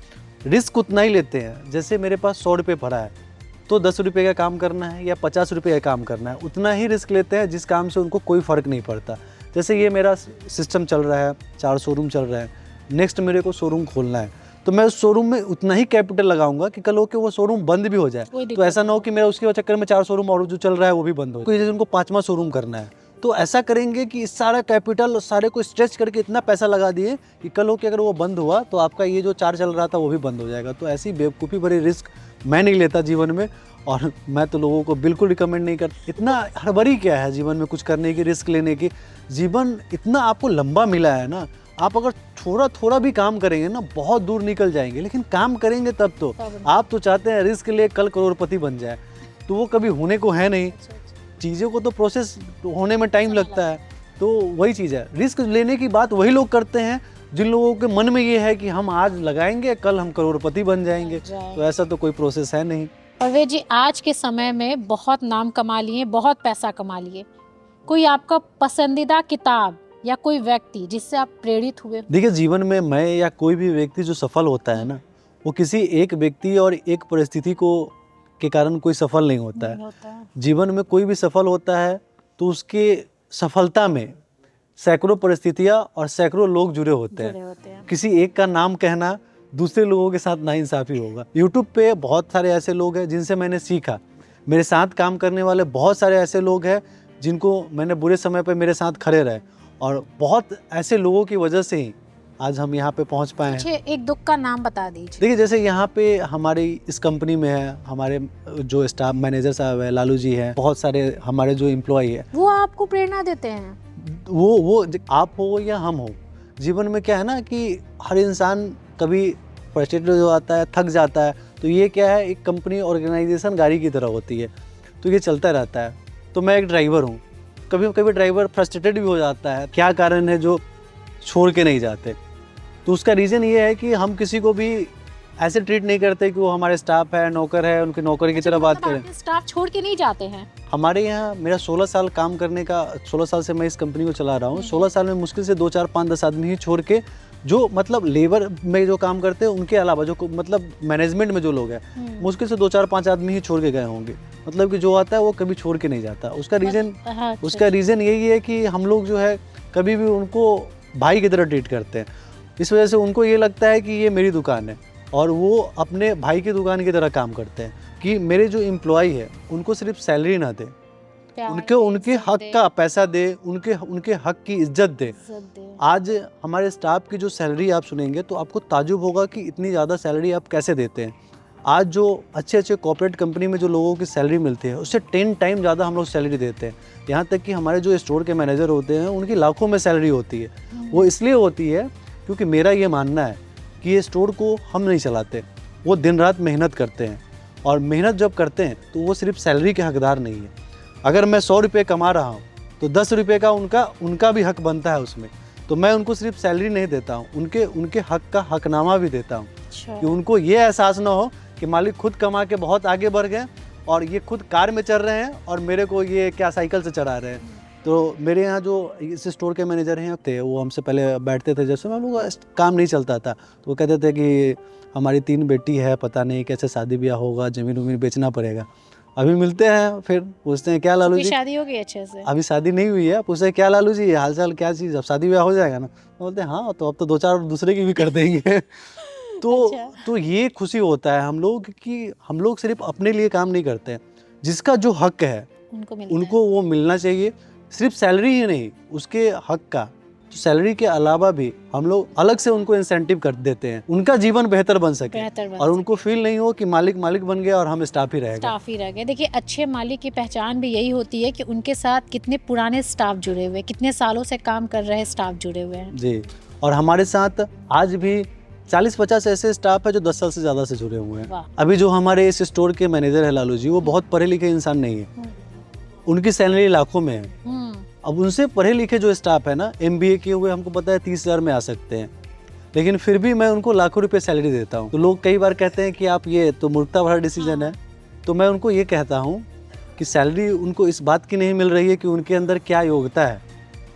रिस्क उतना ही लेते हैं, जैसे मेरे पास 100 रुपये भरा है तो 10 रुपये का काम करना है या 50 रुपये का काम करना है, उतना ही रिस्क लेते हैं जिस काम से उनको कोई फ़र्क नहीं पड़ता। जैसे ये मेरा सिस्टम चल रहा है, 4 शोरूम चल रहे हैं, नेक्स्ट मेरे को शोरूम खोलना है तो मैं उस शोरूम में उतना ही कैपिटल लगाऊंगा कि कल हो के वो शोरूम बंद भी हो जाए तो ऐसा ना हो कि मेरा उसके चक्कर में 4 शोरूम और जो चल रहा है वो भी बंद हो जाए। उनको 5वां शोरूम करना है तो ऐसा करेंगे कि इस सारा कैपिटल सारे को स्ट्रेच करके इतना पैसा लगा दिए कि कल हो के अगर वो बंद हुआ तो आपका ये जो 4 चल रहा था वो भी बंद हो जाएगा। तो ऐसी बेवकूफ़ी भरी रिस्क मैं नहीं लेता जीवन में, और मैं तो लोगों को बिल्कुल रिकमेंड नहीं करता। इतना हड़बड़ी क्या है जीवन में कुछ करने की, रिस्क लेने की? जीवन इतना आपको लंबा मिला है ना, आप अगर थोड़ा भी काम करेंगे ना बहुत दूर निकल जाएंगे, लेकिन काम करेंगे तब तो। आप तो चाहते हैं रिस्क ले कल करोड़पति बन जाए, तो वो कभी होने को है नहीं। चीज़ों को तो प्रोसेस होने में टाइम लगता है, तो वही चीज़ है। रिस्क लेने की बात वही लोग करते हैं जिन लोगों के मन में ये है कि हम आज लगाएंगे कल हम करोड़पति बन जाएंगे, तो ऐसा तो कोई प्रोसेस है नहीं। परवेज जी, आज के समय में बहुत नाम कमा लिए, बहुत पैसा कमा लिए, कोई आपका पसंदीदा किताब या कोई व्यक्ति जिससे आप प्रेरित हुए? देखिए, जीवन में मैं या कोई भी व्यक्ति जो सफल होता है ना, वो किसी एक व्यक्ति और एक परिस्थिति को के कारण कोई सफल नहीं होता है। जीवन में कोई भी सफल होता है तो उसके सफलता में सैकड़ों परिस्थितियाँ और सैकड़ों लोग जुड़े होते हैं। किसी एक का नाम कहना दूसरे लोगों के साथ नाइंसाफ़ी होगा। यूट्यूब पे बहुत सारे ऐसे लोग हैं जिनसे मैंने सीखा। मेरे साथ काम करने वाले बहुत सारे ऐसे लोग हैं जिनको मैंने बुरे समय पे मेरे साथ खड़े रहे, और बहुत ऐसे लोगों की वजह से ही आज हम यहाँ पे पहुँच पाए हैं। एक दुख का नाम बता दीजिए। देखिए, जैसे यहाँ पे हमारी इस कंपनी में है, हमारे जो स्टाफ मैनेजर साहब है, लालू जी हैं, बहुत सारे हमारे जो एम्प्लॉय है, वो आपको प्रेरणा देते हैं। वो आप हो या हम हो, जीवन में क्या है ना कि हर इंसान कभी फ्रस्ट्रेटेड हो जाता है, थक जाता है, तो ये क्या है, एक कंपनी ऑर्गेनाइजेशन गाड़ी की तरह होती है, तो ये चलता रहता है। तो मैं एक ड्राइवर हूँ, कभी कभी ड्राइवर फ्रस्ट्रेटेड भी हो जाता है, क्या कारण है जो छोड़ के नहीं जाते। तो उसका रीज़न ये है कि हम किसी को भी ऐसे ट्रीट नहीं करते कि वो हमारे स्टाफ है, नौकर है, उनके नौकर की तरह बात करें। स्टाफ छोड़ के नहीं जाते हैं? हमारे यहाँ मेरा 16 साल काम करने का, 16 साल से मैं इस कंपनी को चला रहा हूँ। 16 साल में मुश्किल से 2 4 5 10 आदमी ही छोड़ के, जो मतलब लेबर में जो काम करते हैं उनके अलावा जो मतलब मैनेजमेंट में जो लोग हैं, मुश्किल से 2 4 5 आदमी ही छोड़ के गए होंगे। मतलब कि जो आता है वो कभी छोड़ के नहीं जाता। उसका रीज़न यही है कि हम लोग जो है कभी भी उनको भाई की तरह ट्रीट करते हैं। इस वजह से उनको ये लगता है कि ये मेरी दुकान है और वो अपने भाई की दुकान की तरह काम करते हैं कि मेरे जो एम्प्लॉय है उनको सिर्फ सैलरी ना दे, उनके हक का पैसा दे, उनके हक की इज्जत दे। आज हमारे स्टाफ की जो सैलरी आप सुनेंगे तो आपको ताजुब होगा कि इतनी ज़्यादा सैलरी आप कैसे देते हैं। आज जो अच्छे कॉर्पोरेट कंपनी में जो लोगों की सैलरी मिलती है उससे 10 टाइम ज़्यादा हम लोग सैलरी देते हैं। यहाँ तक कि हमारे जो स्टोर के मैनेजर होते हैं उनकी लाखों में सैलरी होती है। वो इसलिए होती है क्योंकि मेरा ये मानना है कि ये स्टोर को हम नहीं चलाते, वो दिन रात मेहनत करते हैं और मेहनत जब करते हैं तो वो सिर्फ सैलरी के हकदार नहीं है। अगर मैं 100 रुपये कमा रहा हूँ तो 10 रुपये का उनका भी हक बनता है उसमें। तो मैं उनको सिर्फ सैलरी नहीं देता हूँ, उनके हक का हकनामा भी देता हूँ कि उनको ये एहसास ना हो कि मालिक खुद कमा के बहुत आगे बढ़ गए और ये खुद कार में चल रहे हैं और मेरे को ये क्या साइकिल से चढ़ा रहे हैं। तो मेरे यहाँ जो इस स्टोर के मैनेजर हैं थे, वो हमसे पहले बैठते थे, जैसे हम लोग काम नहीं चलता था तो वो कहते थे कि हमारी 3 बेटी है, पता नहीं कैसे शादी ब्याह होगा, ज़मीन उमीन बेचना पड़ेगा। अभी मिलते हैं फिर पूछते हैं क्या लालू जी, शादी हो गई अच्छे से? अभी शादी नहीं हुई है, पूछते हैं क्या लालू जी हाल चाल क्या चीज़, अब शादी ब्याह हो जाएगा ना? तो बोलते हैं हाँ तो अब तो 2 4 दूसरे की भी कर देंगे। तो ये खुशी होता है हम लोग कि हम लोग सिर्फ अपने लिए काम नहीं करते हैं, जिसका जो हक है उनको वो मिलना चाहिए। सिर्फ सैलरी ही नहीं, उसके हक का, तो सैलरी के अलावा भी हम लोग अलग से उनको इंसेंटिव कर देते हैं, उनका जीवन बेहतर बन सके और उनको फील नहीं हो कि मालिक बन गया और हम स्टाफ ही रह गए। देखिए, अच्छे मालिक की पहचान भी यही होती है कि उनके साथ कितने पुराने स्टाफ जुड़े हुए, कितने सालों से काम कर रहे स्टाफ जुड़े हुए हैं। जी, और हमारे साथ आज भी 40-50 ऐसे स्टाफ है जो 10 साल से ज़्यादा से जुड़े हुए हैं। अभी जो हमारे इस स्टोर के मैनेजर है लालू जी, वो बहुत पढ़े लिखे इंसान नहीं है, उनकी सैलरी लाखों में है। अब उनसे पढ़े लिखे जो स्टाफ है ना, MBA किए हुए, हमको पता है 30,000 में आ सकते हैं, लेकिन फिर भी मैं उनको लाखों रुपए सैलरी देता हूँ। तो लोग कई बार कहते हैं कि आप ये तो मूर्खता भरा डिसीजन है। तो मैं उनको ये कहता हूँ कि सैलरी उनको इस बात की नहीं मिल रही है कि उनके अंदर क्या योग्यता है,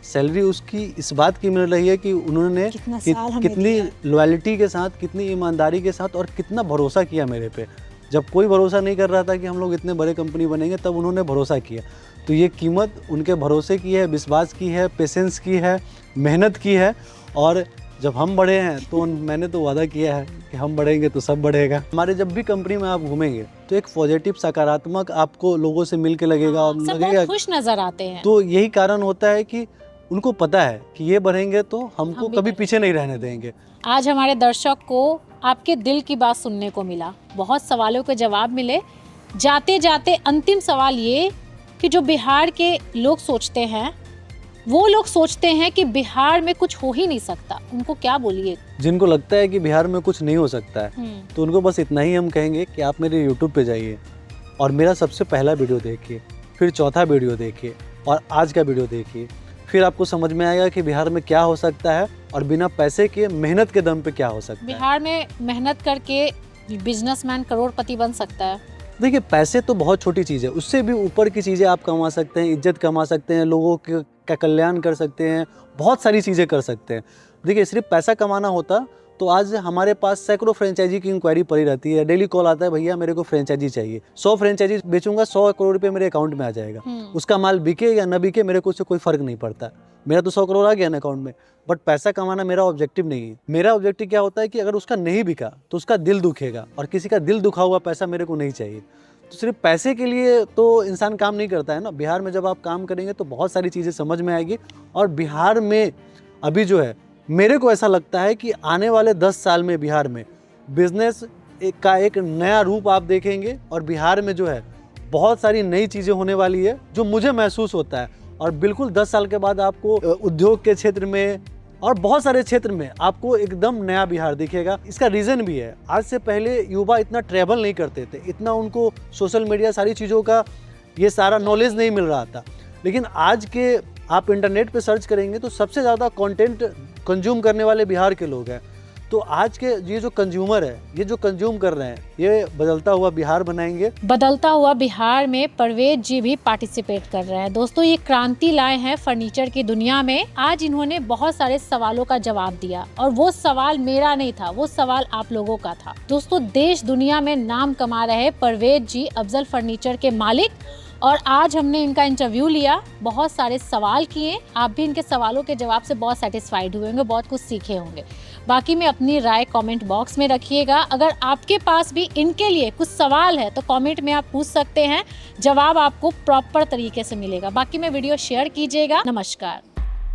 सैलरी उसकी इस बात की मिल रही है कि उन्होंने कितनी लॉयल्टी के साथ, कितनी ईमानदारी के साथ और कितना भरोसा किया मेरे पे। जब कोई भरोसा नहीं कर रहा था कि हम लोग इतने बड़े कंपनी बनेंगे, तब उन्होंने भरोसा किया। तो ये कीमत उनके भरोसे की है, विश्वास की है, पेशेंस की है, मेहनत की है। और जब हम बढ़े हैं तो मैंने तो वादा किया है कि हम बढ़ेंगे तो सब बढ़ेगा। हमारे जब भी कंपनी में आप घूमेंगे तो एक पॉजिटिव, सकारात्मक आपको लोगों से मिल के लगेगा और लगेगा खुश नजर आते हैं। तो यही कारण होता है कि उनको पता है कि ये बढ़ेंगे तो हमको कभी पीछे नहीं रहने देंगे। आज हमारे दर्शक को आपके दिल की बात सुनने को मिला, बहुत सवालों के जवाब मिले। जाते जाते अंतिम सवाल ये कि जो बिहार के लोग सोचते हैं, वो लोग सोचते हैं कि बिहार में कुछ हो ही नहीं सकता, उनको क्या बोलिए? जिनको लगता है कि बिहार में कुछ नहीं हो सकता है तो उनको बस इतना ही हम कहेंगे कि आप मेरे YouTube पे जाइए और मेरा सबसे पहला वीडियो देखिए, फिर चौथा वीडियो देखिए और आज का वीडियो देखिए। फिर आपको समझ में आएगा कि बिहार में क्या हो सकता है और बिना पैसे के, मेहनत के दम पे क्या हो सकता है। बिहार में मेहनत करके बिजनेसमैन करोड़पति बन सकता है। देखिए, पैसे तो बहुत छोटी चीज़ है, उससे भी ऊपर की चीज़ें आप कमा सकते हैं, इज्जत कमा सकते हैं, लोगों का कल्याण कर सकते हैं, बहुत सारी चीज़ें कर सकते हैं। देखिए, सिर्फ पैसा कमाना होता तो आज हमारे पास सैकड़ों फ्रेंचाइजी की इंक्वायरी पड़ी रहती है। डेली कॉल आता है, भैया मेरे को फ्रेंचाइजी चाहिए, 100 फ्रेंचाइजी बेचूंगा, 100 करोड़ रुपए मेरे अकाउंट में आ जाएगा। उसका माल बिके या न बिके मेरे को उससे कोई फर्क नहीं पड़ता, मेरा तो 100 करोड़ आ गया ना अकाउंट में। बट पैसा कमाना मेरा ऑब्जेक्टिव नहीं है। मेरा ऑब्जेक्टिव क्या होता है कि अगर उसका नहीं बिका तो उसका दिल दुखेगा और किसी का दिल दुखा हुआ पैसा मेरे को नहीं चाहिए। तो सिर्फ पैसे के लिए तो इंसान काम नहीं करता है ना। बिहार में जब आप काम करेंगे तो बहुत सारी चीज़ें समझ में आएगी। और बिहार में अभी जो है, मेरे को ऐसा लगता है कि आने वाले 10 साल में बिहार में बिजनेस का एक नया रूप आप देखेंगे और बिहार में जो है बहुत सारी नई चीज़ें होने वाली है, जो मुझे महसूस होता है। और बिल्कुल 10 साल के बाद आपको उद्योग के क्षेत्र में और बहुत सारे क्षेत्र में आपको एकदम नया बिहार दिखेगा। इसका रीज़न भी है, आज से पहले युवा इतना ट्रैवल नहीं करते थे, इतना उनको सोशल मीडिया, सारी चीज़ों का ये सारा नॉलेज नहीं मिल रहा था। लेकिन आज के आप इंटरनेट पे सर्च करेंगे तो सबसे ज़्यादा कंटेंट कंज्यूम करने वाले बिहार के लोग हैं। तो आज के ये जो कंज्यूमर है, ये जो कंज्यूम कर रहे हैं, ये बदलता हुआ बिहार बनाएंगे। बदलता हुआ बिहार में परवेज जी भी पार्टिसिपेट कर रहे हैं। दोस्तों, ये क्रांति लाए हैं फर्नीचर की दुनिया में। आज इन्होंने बहुत सारे सवालों का जवाब दिया और वो सवाल मेरा नहीं था, वो सवाल आप लोगों का था। दोस्तों, देश दुनिया में नाम कमा रहे परवेज जी अफजल फर्नीचर के मालिक, और आज हमने इनका इंटरव्यू लिया, बहुत सारे सवाल किए। आप भी इनके सवालों के जवाब से बहुत सेटिस्फाइड हुए होंगे, बहुत कुछ सीखे होंगे। बाकी में अपनी राय कमेंट बॉक्स में रखिएगा। अगर आपके पास भी इनके लिए कुछ सवाल है तो कमेंट में आप पूछ सकते हैं, जवाब आपको प्रॉपर तरीके से मिलेगा। बाकी में वीडियो शेयर कीजिएगा। नमस्कार।